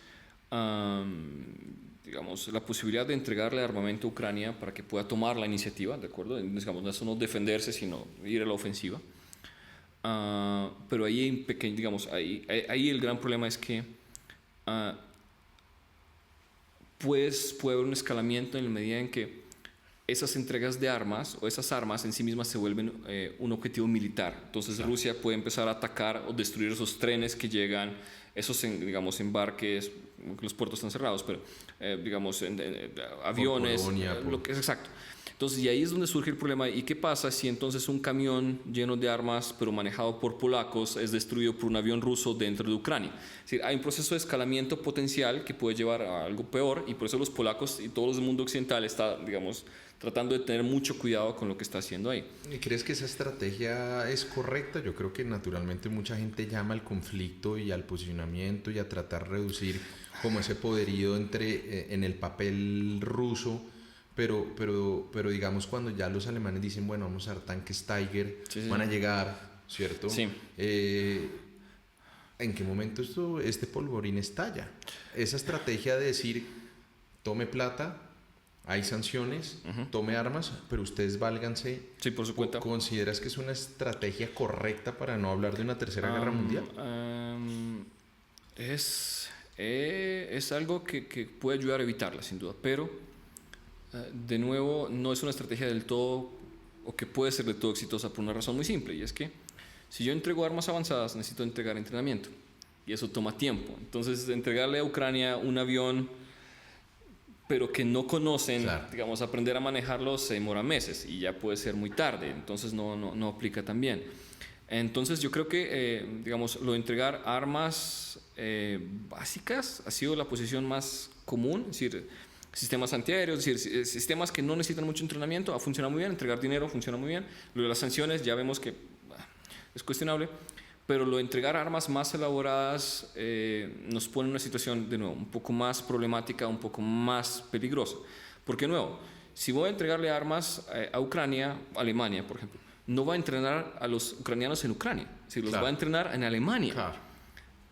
digamos, la posibilidad de entregarle armamento a Ucrania para que pueda tomar la iniciativa, ¿de acuerdo? Digamos, no defenderse, sino ir a la ofensiva. Pero ahí, digamos, ahí el gran problema es que puede haber un escalamiento en la medida en que esas entregas de armas o esas armas en sí mismas se vuelven un objetivo militar. Entonces Rusia puede empezar a atacar o destruir esos trenes que llegan, esos digamos embarques, los puertos están cerrados, pero digamos aviones, Polonia, lo que es exacto. Entonces, y ahí es donde surge el problema. ¿Y qué pasa si entonces un camión lleno de armas, pero manejado por polacos, es destruido por un avión ruso dentro de Ucrania? Es decir, hay un proceso de escalamiento potencial que puede llevar a algo peor, y por eso los polacos y todos los del mundo occidental están, digamos, tratando de tener mucho cuidado con lo que está haciendo ahí. ¿Y crees que esa estrategia es correcta? Yo creo que naturalmente mucha gente llama al conflicto y al posicionamiento y a tratar de reducir como ese poderío en el papel ruso. Pero digamos, cuando ya los alemanes dicen, bueno, vamos a dar tanques Tiger, van a llegar, ¿cierto? Sí. ¿En qué momento este polvorín estalla? Esa estrategia de decir, tome plata, hay sanciones, tome armas, pero ustedes válganse. Sí, por su cuenta. ¿Consideras que es una estrategia correcta para no hablar de una tercera guerra mundial? Es algo que puede ayudar a evitarla, sin duda, pero de nuevo no es una estrategia del todo, o que puede ser del todo exitosa por una razón muy simple, y es que si yo entrego armas avanzadas, necesito entregar entrenamiento, y eso toma tiempo. Entonces, entregarle a Ucrania un avión, pero que no conocen, claro, digamos, aprender a manejarlo se demora meses, y ya puede ser muy tarde, entonces no aplica tan bien. Entonces yo creo que, digamos, lo de entregar armas básicas ha sido la posición más común, es decir, sistemas antiaéreos, es decir, sistemas que no necesitan mucho entrenamiento, ha funcionado muy bien, entregar dinero funciona muy bien. Lo de las sanciones ya vemos que es cuestionable, pero lo de entregar armas más elaboradas nos pone en una situación, de nuevo, un poco más problemática, un poco más peligrosa. Porque, de nuevo, si voy a entregarle armas a Ucrania, Alemania, por ejemplo, no va a entrenar a los ucranianos en Ucrania, si los va a entrenar en Alemania. Claro.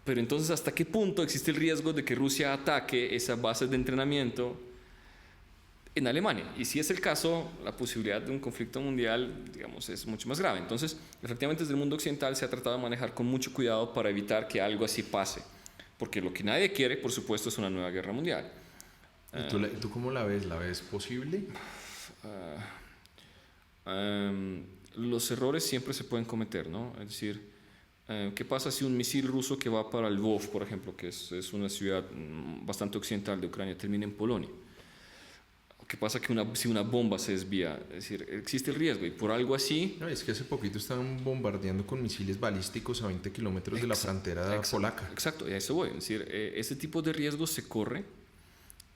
Pero entonces, ¿hasta qué punto existe el riesgo de que Rusia ataque esas bases de entrenamiento en Alemania? Y si es el caso, la posibilidad de un conflicto mundial, digamos, es mucho más grave. Entonces, efectivamente, desde el mundo occidental se ha tratado de manejar con mucho cuidado para evitar que algo así pase. Porque lo que nadie quiere, por supuesto, es una nueva guerra mundial. ¿Y tú cómo la ves? ¿La ves posible? Los errores siempre se pueden cometer, ¿no? Es decir, ¿qué pasa si un misil ruso que va para Lvov, por ejemplo, que es una ciudad bastante occidental de Ucrania, termina en Polonia? ¿Qué pasa si una bomba se desvía? Es decir, existe el riesgo, y por algo así... No, es que hace poquito estaban bombardeando con misiles balísticos a 20 kilómetros de la frontera polaca. Exacto, y a eso voy. Es decir, ese tipo de riesgo se corre,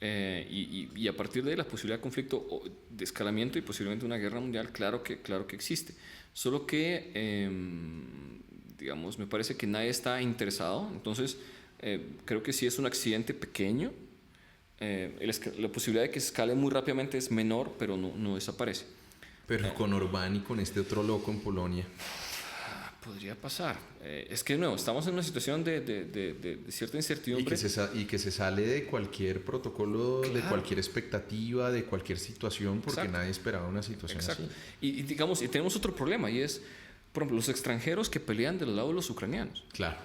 y a partir de la posibilidad de conflicto, de escalamiento y posiblemente una guerra mundial, claro que existe. Solo que, digamos, me parece que nadie está interesado. Entonces, creo que si es un accidente pequeño, la posibilidad de que escale muy rápidamente es menor, pero no desaparece. Pero con Orbán y con este otro loco en Polonia... Podría pasar. Es que no, estamos en una situación de cierta incertidumbre. Y que se sale de cualquier protocolo, claro, de cualquier expectativa, de cualquier situación, porque exacto, nadie esperaba una situación exacto, así. Y digamos, y tenemos otro problema, y es, por ejemplo, los extranjeros que pelean del lado de los ucranianos. Claro.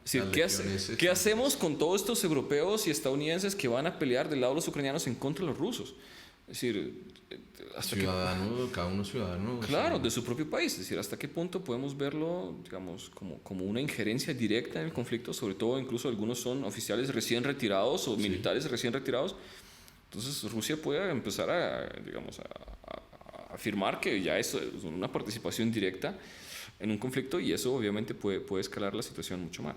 Es decir, ¿qué hacemos con todos estos europeos y estadounidenses que van a pelear del lado de los ucranianos en contra de los rusos? Es decir, cada uno ciudadano. Claro, de su propio país. Es decir, ¿hasta qué punto podemos verlo, digamos, como una injerencia directa en el conflicto? Sobre todo, incluso algunos son oficiales recién retirados o militares recién retirados. Entonces, Rusia puede empezar a afirmar que ya es una participación directa en un conflicto, y eso obviamente puede escalar la situación mucho más.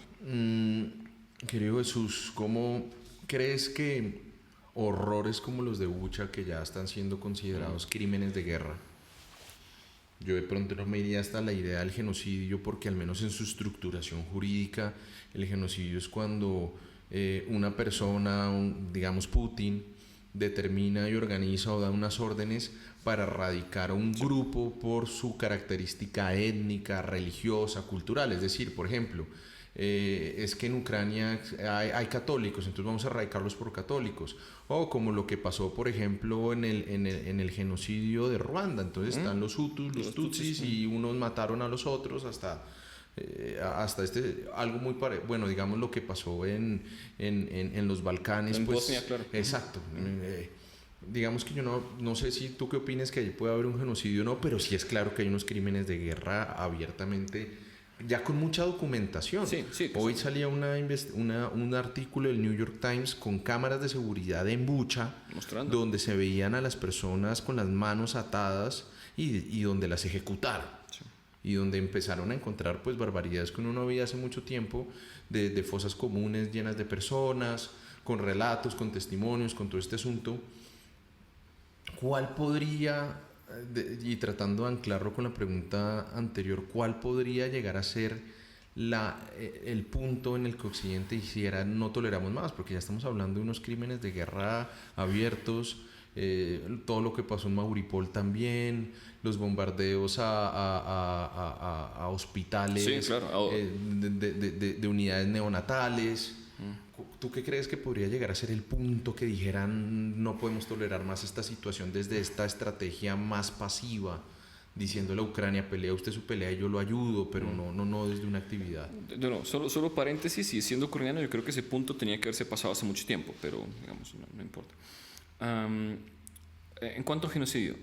Querido Jesús, ¿cómo crees que horrores como los de Bucha, que ya están siendo considerados crímenes de guerra? Yo de pronto no me iría hasta la idea del genocidio, porque al menos en su estructuración jurídica, el genocidio es cuando una persona, digamos Putin, determina y organiza o da unas órdenes para erradicar a un grupo por su característica étnica, religiosa, cultural. Es decir, por ejemplo, es que en Ucrania hay católicos, entonces vamos a erradicarlos por católicos. O como lo que pasó, por ejemplo, en el genocidio de Ruanda. Entonces están los Hutus, los Tutsis, y unos mataron a los otros hasta algo muy parecido. Bueno, digamos lo que pasó en los Balcanes. En pues, Bosnia, claro. Exacto. Digamos que yo no sé si tú qué opinas, que ahí puede haber un genocidio o no, pero sí es claro que hay unos crímenes de guerra abiertamente, ya con mucha documentación. Sí, hoy salía un artículo del New York Times con cámaras de seguridad en Bucha, mostrando, donde se veían a las personas con las manos atadas y donde las ejecutaron. Sí. Y donde empezaron a encontrar pues barbaridades que uno no veía hace mucho tiempo, de fosas comunes llenas de personas, con relatos, con testimonios, con todo este asunto. ¿Cuál podría, y tratando de anclarlo con la pregunta anterior, cuál podría llegar a ser el punto en el que Occidente dijera no toleramos más? Porque ya estamos hablando de unos crímenes de guerra abiertos, todo lo que pasó en Mariupol también, los bombardeos a hospitales, sí, claro, de unidades neonatales. ¿Tú qué crees que podría llegar a ser el punto que dijeran no podemos tolerar más esta situación desde esta estrategia más pasiva, diciéndole a Ucrania pelea usted su pelea y yo lo ayudo, pero no desde una actividad? No, solo paréntesis, y siendo ucraniano yo creo que ese punto tenía que haberse pasado hace mucho tiempo, pero digamos, no importa. En cuanto a genocidio,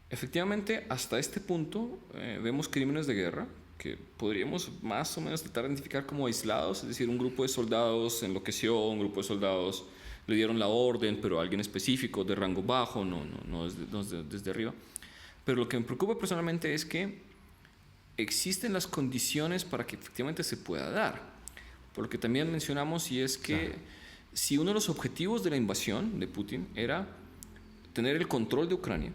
efectivamente hasta este punto vemos crímenes de guerra que podríamos más o menos tratar de identificar como aislados, es decir, un grupo de soldados enloqueció, un grupo de soldados le dieron la orden, pero a alguien específico de rango bajo, no desde arriba. Pero lo que me preocupa personalmente es que existen las condiciones para que efectivamente se pueda dar. Por lo que también mencionamos, y es que si uno de los objetivos de la invasión de Putin era tener el control de Ucrania,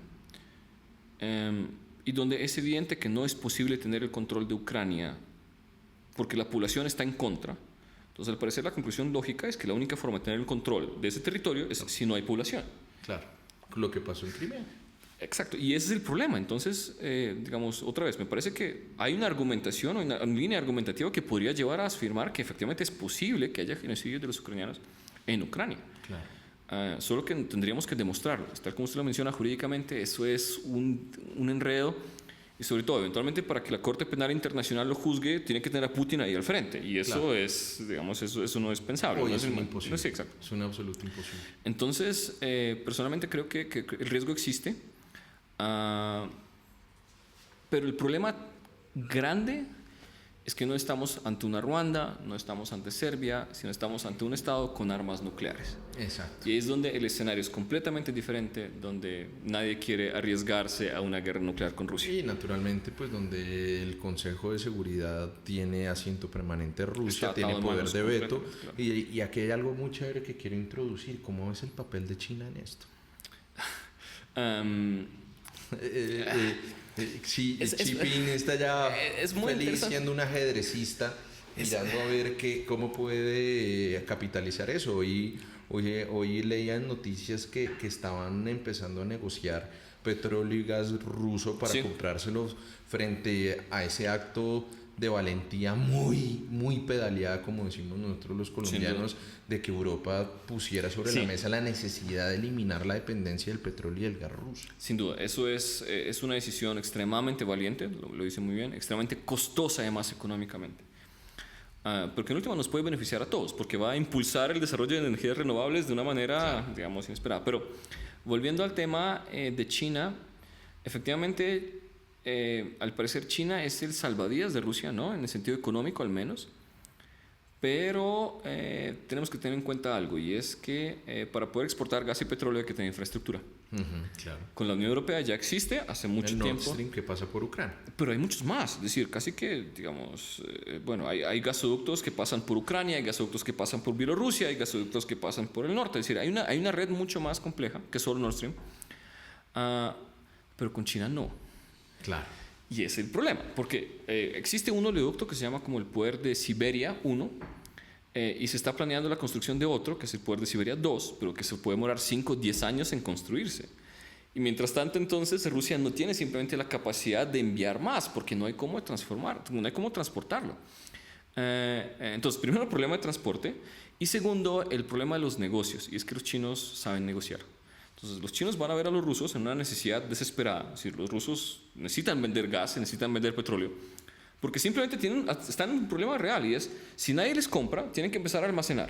y donde es evidente que no es posible tener el control de Ucrania porque la población está en contra. Entonces, al parecer, la conclusión lógica es que la única forma de tener el control de ese territorio es si no hay población. Claro, lo que pasó en Crimea. Exacto, y ese es el problema. Entonces, digamos, otra vez, me parece que hay una argumentación o una línea argumentativa que podría llevar a afirmar que efectivamente es posible que haya genocidio de los ucranianos en Ucrania. Claro. Solo que tendríamos que demostrarlo. Tal como usted lo menciona jurídicamente, eso es un enredo, y sobre todo, eventualmente, para que la Corte Penal Internacional lo juzgue, tiene que tener a Putin ahí al frente, y eso es, digamos, eso no es pensable. Hoy no es imposible. Sí, exacto. Es un absoluto imposible. Entonces, personalmente creo que el riesgo existe, pero el problema grande es que no estamos ante una Ruanda, no estamos ante Serbia, sino estamos ante un Estado con armas nucleares. Exacto. Y ahí es donde el escenario es completamente diferente, donde nadie quiere arriesgarse a una guerra nuclear con Rusia. Y naturalmente, pues donde el Consejo de Seguridad tiene asiento permanente Rusia, tiene poder de veto. Claro. Y aquí hay algo muy chévere que quiero introducir. ¿Cómo es el papel de China en esto? Xi Jinping está ya feliz siendo un ajedrecista, mirando a ver cómo puede capitalizar eso. Hoy leían noticias que estaban empezando a negociar petróleo y gas ruso para comprárselos frente a ese acto de valentía muy pedaleada, como decimos nosotros los colombianos, de que Europa pusiera sobre la mesa la necesidad de eliminar la dependencia del petróleo y del gas ruso. Sin duda, eso es una decisión extremadamente valiente, lo dice muy bien, extremadamente costosa además económicamente. Porque en última nos puede beneficiar a todos, porque va a impulsar el desarrollo de energías renovables de una manera, digamos, inesperada. Pero volviendo al tema de China, efectivamente, al parecer China es el salvavidas de Rusia, ¿no? En el sentido económico al menos. Pero tenemos que tener en cuenta algo, y es que para poder exportar gas y petróleo hay que tener infraestructura. Claro. Con la Unión Europea ya existe hace mucho tiempo. El Nord Stream que pasa por Ucrania. Pero hay muchos más, es decir, casi que, digamos, hay gasoductos que pasan por Ucrania, hay gasoductos que pasan por Bielorrusia, hay gasoductos que pasan por el norte. Es decir, hay una red mucho más compleja que solo Nord Stream. Pero con China no. Claro. Y es el problema, porque existe un oleoducto que se llama como el Poder de Siberia 1, y se está planeando la construcción de otro, que es el Poder de Siberia 2, pero que se puede demorar 5 o 10 años en construirse. Y mientras tanto, entonces, Rusia no tiene simplemente la capacidad de enviar más, porque no hay cómo no hay cómo transportarlo. Entonces, primero el problema de transporte, y segundo, el problema de los negocios, y es que los chinos saben negociar. Entonces, los chinos van a ver a los rusos en una necesidad desesperada. Es decir, los rusos necesitan vender gas, necesitan vender petróleo, porque simplemente están en un problema real, y es, si nadie les compra, tienen que empezar a almacenar.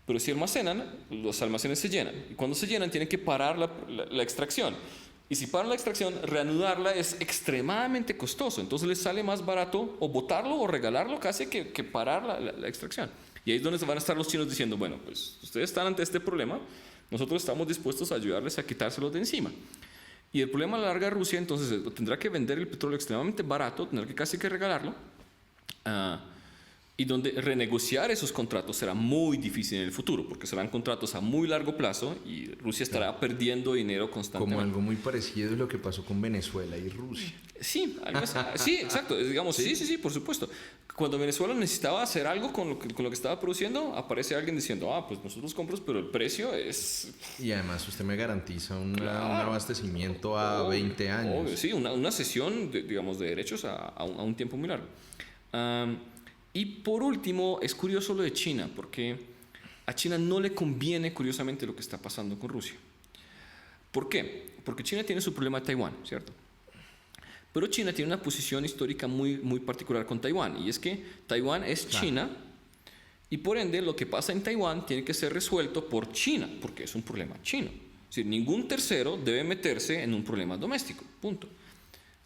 Pero si almacenan, los almacenes se llenan. Y cuando se llenan, tienen que parar la extracción. Y si paran la extracción, reanudarla es extremadamente costoso. Entonces les sale más barato o botarlo o regalarlo casi que parar la extracción. Y ahí es donde van a estar los chinos diciendo, bueno, pues ustedes están ante este problema, nosotros estamos dispuestos a ayudarles a quitárselos de encima. Y el problema a la larga de Rusia, entonces, tendrá que vender el petróleo extremadamente barato, tendrá que casi que regalarlo, y donde renegociar esos contratos será muy difícil en el futuro, porque serán contratos a muy largo plazo y Rusia estará perdiendo dinero constantemente. Como algo muy parecido es lo que pasó con Venezuela y Rusia. Sí, sí, exacto. Digamos, sí, por supuesto. Cuando Venezuela necesitaba hacer algo con lo que estaba produciendo, aparece alguien diciendo, pues nosotros compramos, pero el precio es... Y además usted me garantiza un abastecimiento a 20 años. Sí, una cesión, digamos, de derechos a un tiempo muy largo. Y por último, es curioso lo de China, porque a China no le conviene, curiosamente, lo que está pasando con Rusia. ¿Por qué? Porque China tiene su problema de Taiwán, ¿cierto? Pero China tiene una posición histórica muy, muy particular con Taiwán, y es que Taiwán es China, y por ende lo que pasa en Taiwán tiene que ser resuelto por China, porque es un problema chino. Es decir, ningún tercero debe meterse en un problema doméstico, punto.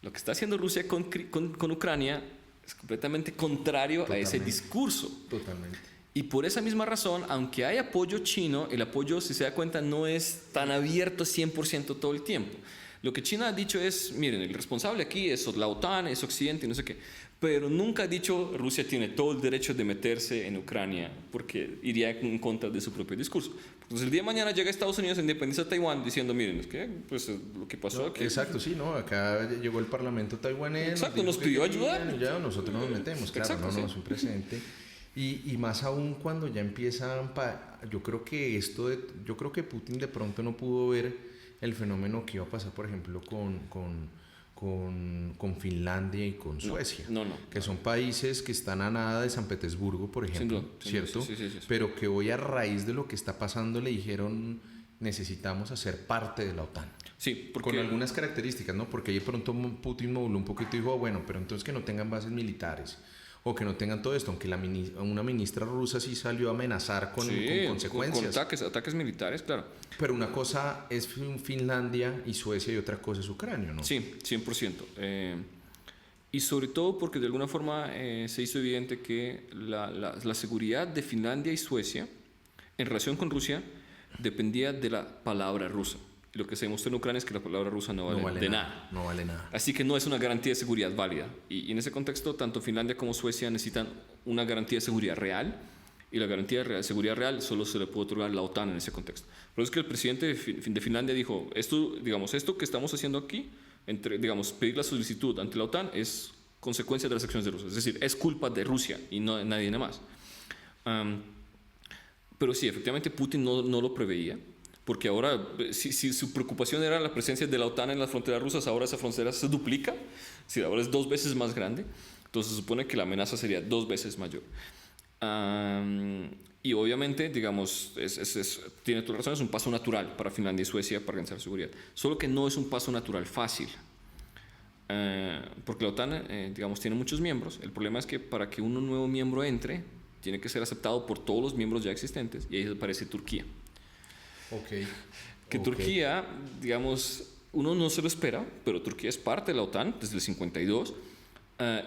Lo que está haciendo Rusia con Ucrania es completamente contrario a ese discurso. Totalmente. Y por esa misma razón, aunque hay apoyo chino, el apoyo, si se da cuenta, no es tan abierto 100% todo el tiempo. Lo que China ha dicho es, miren, el responsable aquí es la OTAN, es Occidente y no sé qué. Pero nunca ha dicho Rusia tiene todo el derecho de meterse en Ucrania porque iría en contra de su propio discurso. Entonces el día de mañana llega Estados Unidos e independiza Taiwán diciendo, miren, es que pues, lo que pasó aquí. Exacto, sí, ¿no? Acá llegó el parlamento taiwanés. Exacto, nos pidió ayuda. Y ya nosotros nos metemos, claro, exacto, no, es un precedente. Y más aún cuando ya empiezan, yo creo que Putin de pronto no pudo ver el fenómeno que iba a pasar, por ejemplo, con Finlandia y con Suecia, que son países que están a nada de San Petersburgo, por ejemplo, ¿cierto? Sí. Pero que hoy a raíz de lo que está pasando le dijeron necesitamos hacer parte de la OTAN. Sí, porque... Con algunas características, ¿no? Porque ahí de pronto Putin moduló un poquito y dijo, bueno, pero entonces que no tengan bases militares o que no tengan todo esto, aunque una ministra rusa sí salió a amenazar con consecuencias. Con ataques militares, claro. Pero una cosa es Finlandia y Suecia y otra cosa es Ucrania, ¿no? Sí, 100%. Y sobre todo porque de alguna forma se hizo evidente que la seguridad de Finlandia y Suecia en relación con Rusia dependía de la palabra rusa. Y lo que se demostró en Ucrania es que la palabra rusa no vale nada. No vale nada. Así que no es una garantía de seguridad válida. Y en ese contexto, tanto Finlandia como Suecia necesitan una garantía de seguridad real. Y la garantía de seguridad real solo se le puede otorgar a la OTAN en ese contexto. Por eso es que el presidente de Finlandia dijo, esto que estamos haciendo aquí, pedir la solicitud ante la OTAN es consecuencia de las acciones de Rusia. Es decir, es culpa de Rusia y no de nadie más. Pero sí, efectivamente Putin no lo preveía. Porque ahora, si su preocupación era la presencia de la OTAN en las fronteras rusas, ahora esa frontera se duplica, ahora es 2 veces más grande, entonces se supone que la amenaza sería 2 veces mayor. Y obviamente, digamos, tiene toda razón, es un paso natural para Finlandia y Suecia para garantizar seguridad, solo que no es un paso natural fácil, porque la OTAN, digamos, tiene muchos miembros. El problema es que para que un nuevo miembro entre, tiene que ser aceptado por todos los miembros ya existentes, y ahí aparece Turquía. Turquía, digamos, uno no se lo espera, pero Turquía es parte de la OTAN desde el 52,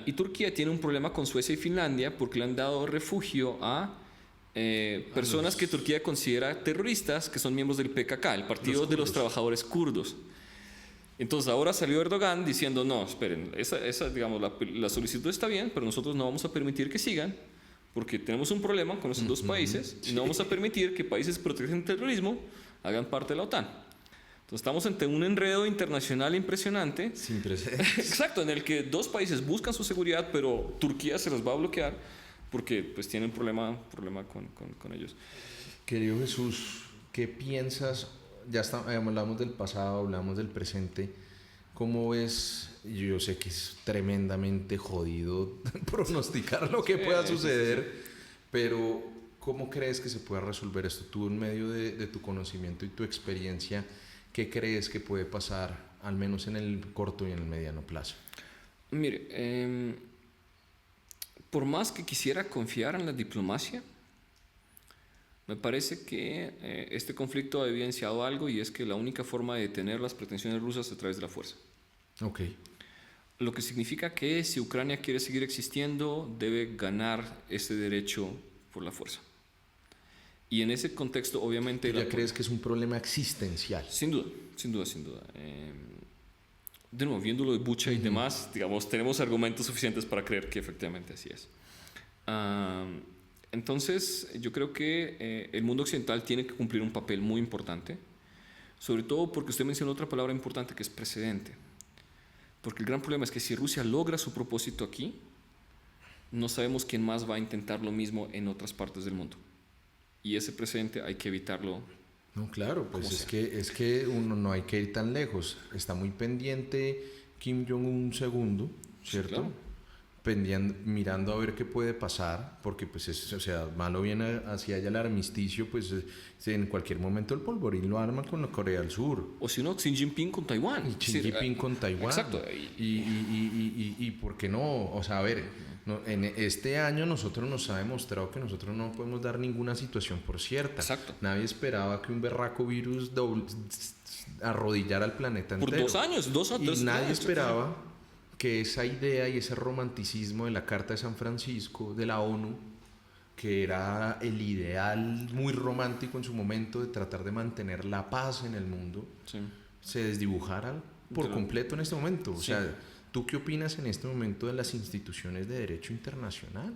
y Turquía tiene un problema con Suecia y Finlandia porque le han dado refugio a personas que Turquía considera terroristas, que son miembros del PKK, el Partido de los Trabajadores Kurdos. Entonces ahora salió Erdogan diciendo, no, esperen, digamos, la solicitud está bien, pero nosotros no vamos a permitir que sigan, porque tenemos un problema con esos 2 países y no vamos a permitir que países que protegen el terrorismo hagan parte de la OTAN. Entonces estamos ante un enredo internacional impresionante. Sin precedentes. Exacto, en el que 2 países buscan su seguridad, pero Turquía se los va a bloquear porque pues tienen problema con ellos. Querido Jesús, ¿qué piensas? Hablamos del pasado, hablamos del presente. ¿Cómo ves? Yo sé que es tremendamente jodido pronosticar lo que pueda suceder, pero ¿cómo crees que se pueda resolver esto? Tú, en medio de tu conocimiento y tu experiencia, ¿qué crees que puede pasar, al menos en el corto y en el mediano plazo? Mire, por más que quisiera confiar en la diplomacia, me parece que este conflicto ha evidenciado algo, y es que la única forma de detener las pretensiones rusas es a través de la fuerza. Lo que significa que si Ucrania quiere seguir existiendo, debe ganar ese derecho por la fuerza. Y en ese contexto, obviamente... ¿Ya crees que es un problema existencial? Sin duda. De nuevo, viéndolo de Bucha y demás, digamos, tenemos argumentos suficientes para creer que efectivamente así es. Entonces, yo creo que el mundo occidental tiene que cumplir un papel muy importante, sobre todo porque usted mencionó otra palabra importante que es precedente. Porque el gran problema es que si Rusia logra su propósito aquí, no sabemos quién más va a intentar lo mismo en otras partes del mundo. Y ese precedente hay que evitarlo. No, claro, pues es que uno no hay que ir tan lejos. Está muy pendiente Kim Jong-un II, ¿cierto? Sí, claro. mirando a ver qué puede pasar, porque pues o sea, malo viene hacia allá el armisticio, pues en cualquier momento el polvorín lo arma con la Corea del Sur. O si no, Xi Jinping con Taiwán. Y Xi Jinping con Taiwán. Exacto. Y ¿por qué no? O sea, a ver, en este año nosotros nos ha demostrado que nosotros no podemos dar ninguna situación por cierta. Exacto. Nadie esperaba que un berraco virus arrodillara al planeta entero. Por 2 años, 2 o 3 años. Y nadie esperaba que esa idea y ese romanticismo de la Carta de San Francisco de la ONU, que era el ideal muy romántico en su momento de tratar de mantener la paz en el mundo, se desdibujara por completo en este momento. O sea, ¿tú qué opinas en este momento de las instituciones de derecho internacional?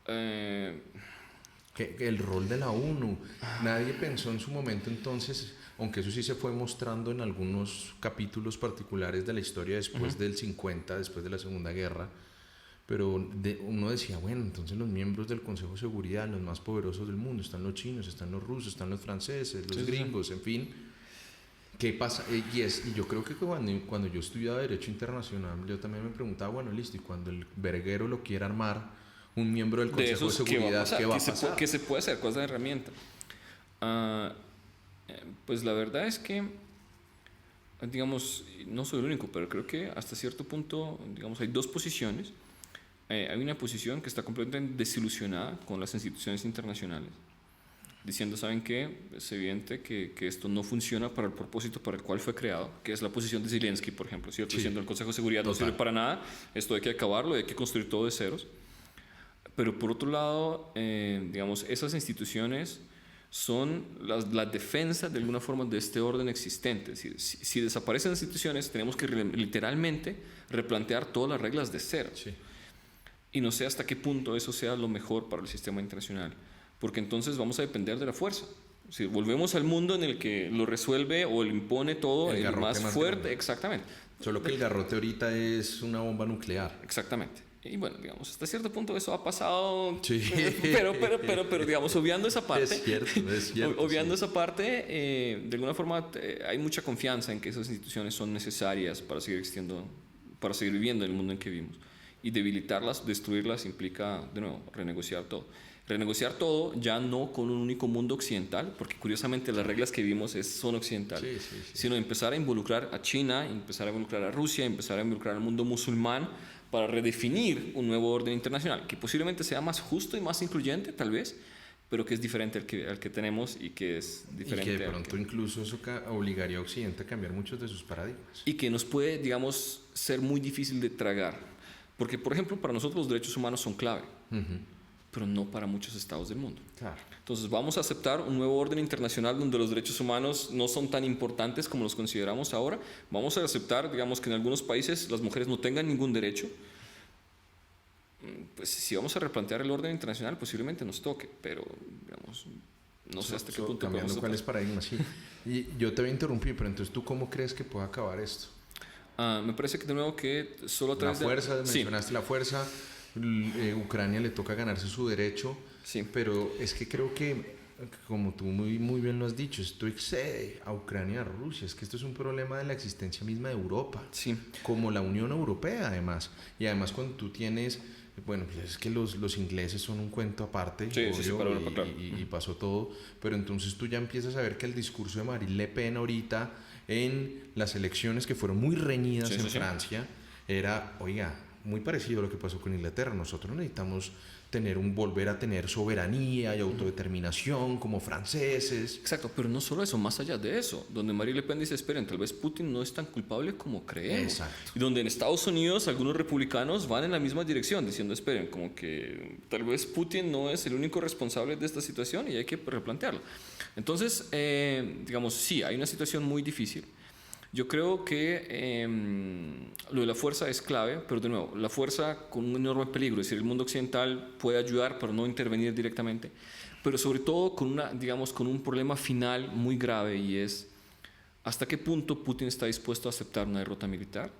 Que el rol de la ONU, nadie pensó en su momento entonces, aunque eso sí se fue mostrando en algunos capítulos particulares de la historia después del 50, después de la Segunda Guerra, pero uno decía, bueno, entonces los miembros del Consejo de Seguridad, los más poderosos del mundo, están los chinos, están los rusos, están los franceses, los gringos, en fin. ¿Qué pasa? Y yo creo que cuando yo estudiaba Derecho Internacional, yo también me preguntaba, bueno, listo, y cuando el verguero lo quiera armar un miembro del Consejo de Seguridad, ¿qué va a pasar? ¿Qué se puede hacer? ¿Cuál es la herramienta? Pues la verdad es que, digamos, no soy el único, pero creo que hasta cierto punto, digamos, hay 2 posiciones. Hay una posición que está completamente desilusionada con las instituciones internacionales, diciendo, ¿saben qué? Es evidente que esto no funciona para el propósito para el cual fue creado, que es la posición de Zelensky, por ejemplo, ¿cierto? Sí. Diciendo el Consejo de Seguridad no sirve para nada, esto hay que acabarlo, hay que construir todo de ceros. Pero por otro lado, digamos, esas instituciones son la defensa de alguna forma de este orden existente. Es decir, si desaparecen las instituciones, tenemos que literalmente replantear todas las reglas de cero. Sí. Y no sé hasta qué punto eso sea lo mejor para el sistema internacional, porque entonces vamos a depender de la fuerza. Si volvemos al mundo en el que lo resuelve o lo impone todo el más fuerte, grande. Exactamente. Solo que el garrote ahorita es una bomba nuclear. Exactamente. Y bueno, digamos, hasta cierto punto eso ha pasado, sí. pero digamos, obviando esa parte, es cierto, obviando esa parte, de alguna forma hay mucha confianza en que esas instituciones son necesarias para seguir existiendo, para seguir viviendo en el mundo en que vivimos. Y debilitarlas, destruirlas implica, de nuevo, renegociar todo. Renegociar todo ya no con un único mundo occidental, porque curiosamente las reglas que vimos son occidentales, sí. Sino empezar a involucrar a China, empezar a involucrar a Rusia, empezar a involucrar al mundo musulmán para redefinir un nuevo orden internacional que posiblemente sea más justo y más incluyente, tal vez, pero que es diferente al que tenemos y que es diferente. Y que de pronto incluso eso obligaría a Occidente a cambiar muchos de sus paradigmas. Y que nos puede, digamos, ser muy difícil de tragar. Porque, por ejemplo, para nosotros los derechos humanos son clave, pero no para muchos estados del mundo. Claro. Entonces, vamos a aceptar un nuevo orden internacional donde los derechos humanos no son tan importantes como los consideramos ahora. Vamos a aceptar, digamos, que en algunos países las mujeres no tengan ningún derecho. Pues si vamos a replantear el orden internacional, posiblemente nos toque, pero, digamos, no sé hasta qué punto. Cambiando cuáles paradigmas, sí. Y yo te voy a interrumpir, pero entonces, ¿tú cómo crees que puede acabar esto? Me parece que de nuevo que solo a través de... La fuerza, mencionaste la fuerza, Ucrania le toca ganarse su derecho, pero es que creo que, como tú muy bien lo has dicho, esto excede a Ucrania y a Rusia, es que esto es un problema de la existencia misma de Europa, como la Unión Europea además, y además cuando tú tienes... Bueno, pues es que los ingleses son un cuento aparte, y pasó todo, pero entonces tú ya empiezas a ver que el discurso de Marine Le Pen ahorita en las elecciones que fueron muy reñidas en Francia era, oiga, muy parecido a lo que pasó con Inglaterra. Nosotros necesitamos volver a tener soberanía y autodeterminación como franceses. Exacto, pero no solo eso, más allá de eso, donde Marine Le Pen dice, esperen, tal vez Putin no es tan culpable como creemos. Exacto. Y donde en Estados Unidos algunos republicanos van en la misma dirección, diciendo, esperen, como que tal vez Putin no es el único responsable de esta situación y hay que replantearlo. Entonces, digamos, sí, hay una situación muy difícil. Yo creo que lo de la fuerza es clave, pero de nuevo, la fuerza con un enorme peligro, es decir, el mundo occidental puede ayudar, pero no intervenir directamente, pero sobre todo con un problema final muy grave, y es hasta qué punto Putin está dispuesto a aceptar una derrota militar,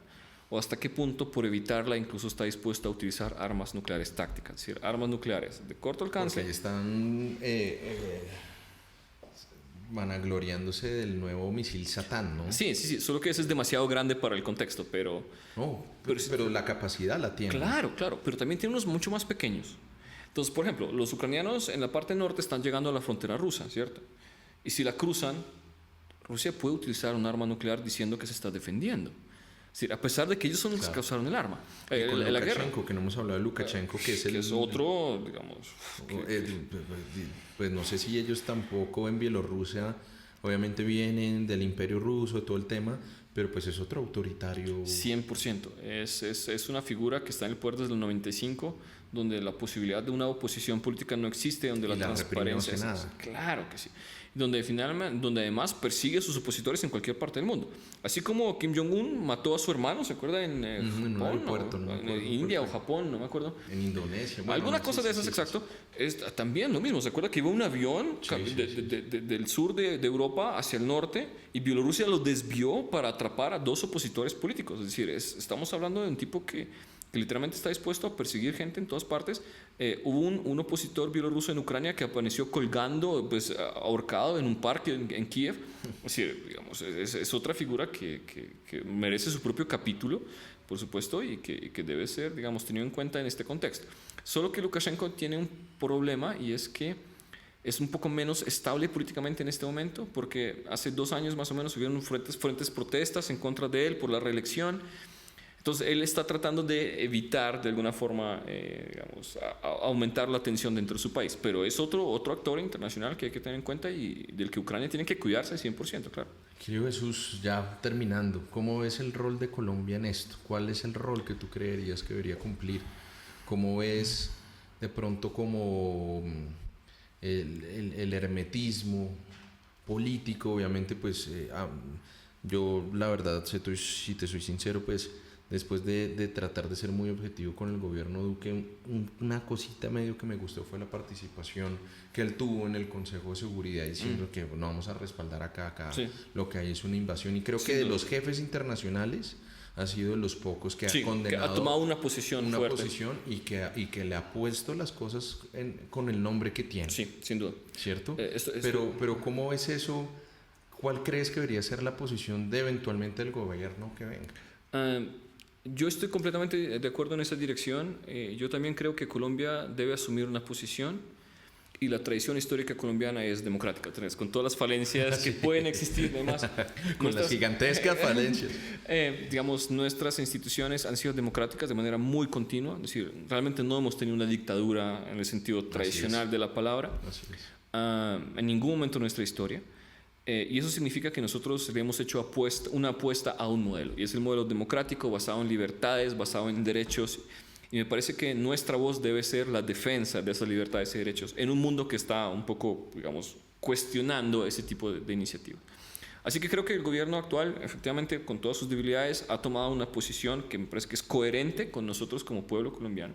o hasta qué punto, por evitarla, incluso está dispuesto a utilizar armas nucleares tácticas, es decir, armas nucleares de corto alcance. Porque ahí están vanagloriándose del nuevo misil Satán, ¿no? Sí, solo que ese es demasiado grande para el contexto, pero... No, pero la capacidad la tiene. Claro, pero también tiene unos mucho más pequeños. Entonces, por ejemplo, los ucranianos en la parte norte están llegando a la frontera rusa, ¿cierto? Y si la cruzan, Rusia puede utilizar un arma nuclear diciendo que se está defendiendo. Es decir, a pesar de que ellos son los que causaron el arma. Con la guerra. Que no hemos hablado de Lukashenko, que es otro, digamos... Pues no sé si ellos tampoco en Bielorrusia, obviamente vienen del Imperio Ruso, todo el tema, pero pues es otro autoritario. 100%. Es una figura que está en el poder desde el 95, donde la posibilidad de una oposición política no existe, donde la transparencia no hace nada. Claro que sí. Donde además persigue a sus opositores en cualquier parte del mundo. Así como Kim Jong-un mató a su hermano, ¿se acuerda? En Japón, en India o Japón, no me acuerdo. En Indonesia. Alguna cosa de esas, exacto. Es también lo mismo. ¿Se acuerda que iba un avión del sur de Europa hacia el norte y Bielorrusia lo desvió para atrapar a 2 opositores políticos? Es decir, estamos hablando de un tipo que literalmente está dispuesto a perseguir gente en todas partes. Hubo un opositor bielorruso en Ucrania que apareció colgando, pues ahorcado en un parque en Kiev. Es decir, digamos, es otra figura que merece su propio capítulo, por supuesto, y que debe ser, digamos, tenido en cuenta en este contexto. Solo que Lukashenko tiene un problema, y es que es un poco menos estable políticamente en este momento, porque hace 2 años más o menos hubieron fuertes protestas en contra de él por la reelección. Entonces, él está tratando de evitar, de alguna forma, digamos, aumentar la tensión dentro de su país. Pero es otro actor internacional que hay que tener en cuenta y del que Ucrania tiene que cuidarse 100%, claro. Querido Jesús, ya terminando, ¿cómo ves el rol de Colombia en esto? ¿Cuál es el rol que tú creerías que debería cumplir? ¿Cómo ves de pronto como el hermetismo político? Obviamente, pues yo la verdad, si te soy sincero, pues después de tratar de ser muy objetivo con el gobierno Duque, una cosita medio que me gustó fue la participación que él tuvo en el Consejo de Seguridad diciendo que no vamos a respaldar acá sí. Lo que hay es una invasión, y creo que de los jefes internacionales ha sido de los pocos que ha condenado, que ha tomado una posición fuerte. Y que le ha puesto las cosas con el nombre que tiene. Sí, sin duda. ¿Cierto? Pero ¿cómo es eso? ¿Cuál crees que debería ser la posición de eventualmente el gobierno que venga? Yo estoy completamente de acuerdo en esa dirección. Yo también creo que Colombia debe asumir una posición, y la tradición histórica colombiana es democrática, con todas las falencias que pueden existir, además. Con las gigantescas falencias. Digamos, nuestras instituciones han sido democráticas de manera muy continua, es decir, realmente no hemos tenido una dictadura en el sentido tradicional de la palabra, en ningún momento de nuestra historia. Y eso significa que nosotros le hemos hecho una apuesta a un modelo, y es el modelo democrático basado en libertades, basado en derechos, y me parece que nuestra voz debe ser la defensa de esas libertades y derechos en un mundo que está un poco, digamos, cuestionando ese tipo de iniciativa. Así que creo que el gobierno actual, efectivamente, con todas sus debilidades, ha tomado una posición que me parece que es coherente con nosotros como pueblo colombiano.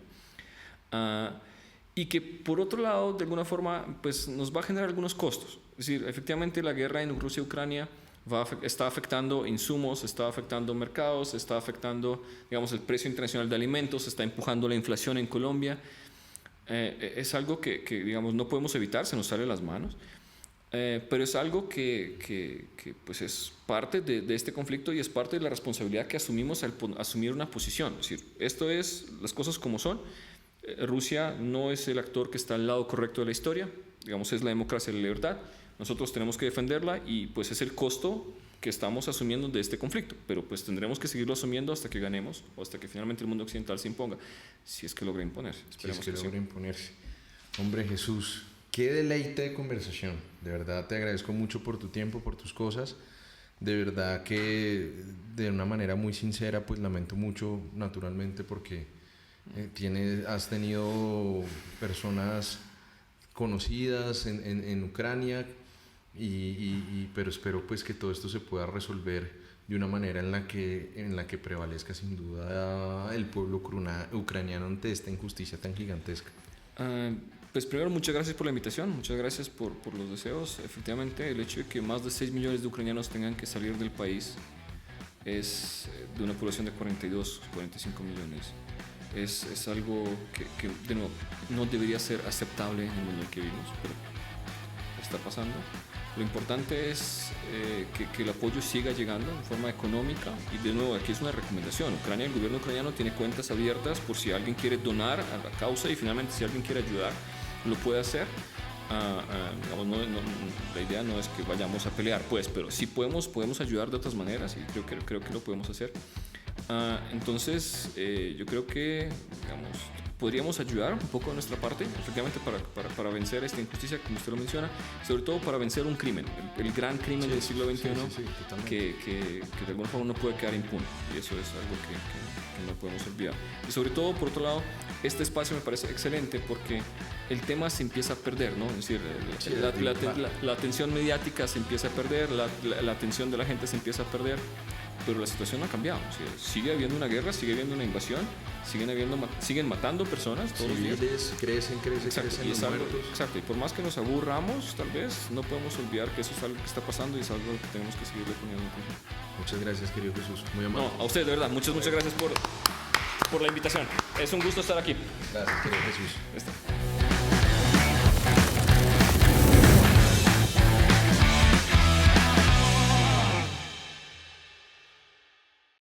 Y que por otro lado, de alguna forma, pues nos va a generar algunos costos. Es decir, efectivamente la guerra en Rusia y Ucrania está afectando insumos, está afectando mercados, está afectando, digamos, el precio internacional de alimentos, está empujando la inflación en Colombia. Es algo que, digamos, no podemos evitar, se nos sale de las manos. Pero es algo que pues es parte de este conflicto, y es parte de la responsabilidad que asumimos al asumir una posición. Es decir, esto es las cosas como son. Rusia no es el actor que está al lado correcto de la historia, digamos, es la democracia y la libertad. Nosotros tenemos que defenderla, y pues es el costo que estamos asumiendo de este conflicto, pero pues tendremos que seguirlo asumiendo hasta que ganemos, o hasta que finalmente el mundo occidental se imponga, si es que logra imponerse. Esperemos que logra imponerse. Hombre, Jesús, qué deleite de conversación. De verdad te agradezco mucho por tu tiempo, por tus cosas. De verdad que de una manera muy sincera, pues lamento mucho, naturalmente, porque has tenido personas conocidas en Ucrania, pero espero pues que todo esto se pueda resolver de una manera en la que prevalezca sin duda el pueblo ucraniano ante esta injusticia tan gigantesca. Pues primero, muchas gracias por la invitación, muchas gracias por los deseos. Efectivamente, el hecho de que más de 6 millones de ucranianos tengan que salir del país, es de una población de 42, 45 millones. Es algo que de nuevo, no debería ser aceptable en el mundo en el que vivimos, pero está pasando. Lo importante es que el apoyo siga llegando en forma económica. Y de nuevo, aquí es una recomendación. Ucrania, el gobierno ucraniano tiene cuentas abiertas por si alguien quiere donar a la causa, y finalmente si alguien quiere ayudar, lo puede hacer. Digamos, la idea no es que vayamos a pelear, pues, pero si podemos ayudar de otras maneras, y creo que lo podemos hacer. Entonces, yo creo que, digamos, podríamos ayudar un poco de nuestra parte, efectivamente, para vencer esta injusticia, como usted lo menciona, sobre todo para vencer un crimen, el gran crimen del siglo XXI, que de alguna forma no puede quedar impune, y eso es algo que no podemos olvidar. Y sobre todo, por otro lado, este espacio me parece excelente porque el tema se empieza a perder, ¿no? Es decir, la atención mediática se empieza a perder, la atención de la gente se empieza a perder, pero la situación no ha cambiado. O sea, sigue habiendo una guerra, sigue habiendo una invasión, siguen matando personas todos los días. Crecen los muertos. Exacto, y por más que nos aburramos, tal vez, no podemos olvidar que eso es algo que está pasando y es algo que tenemos que seguir poniendo atención. Muchas gracias, querido Jesús. Muy amable. No, a usted, de verdad, muchas gracias por la invitación. Es un gusto estar aquí. Gracias, querido Jesús.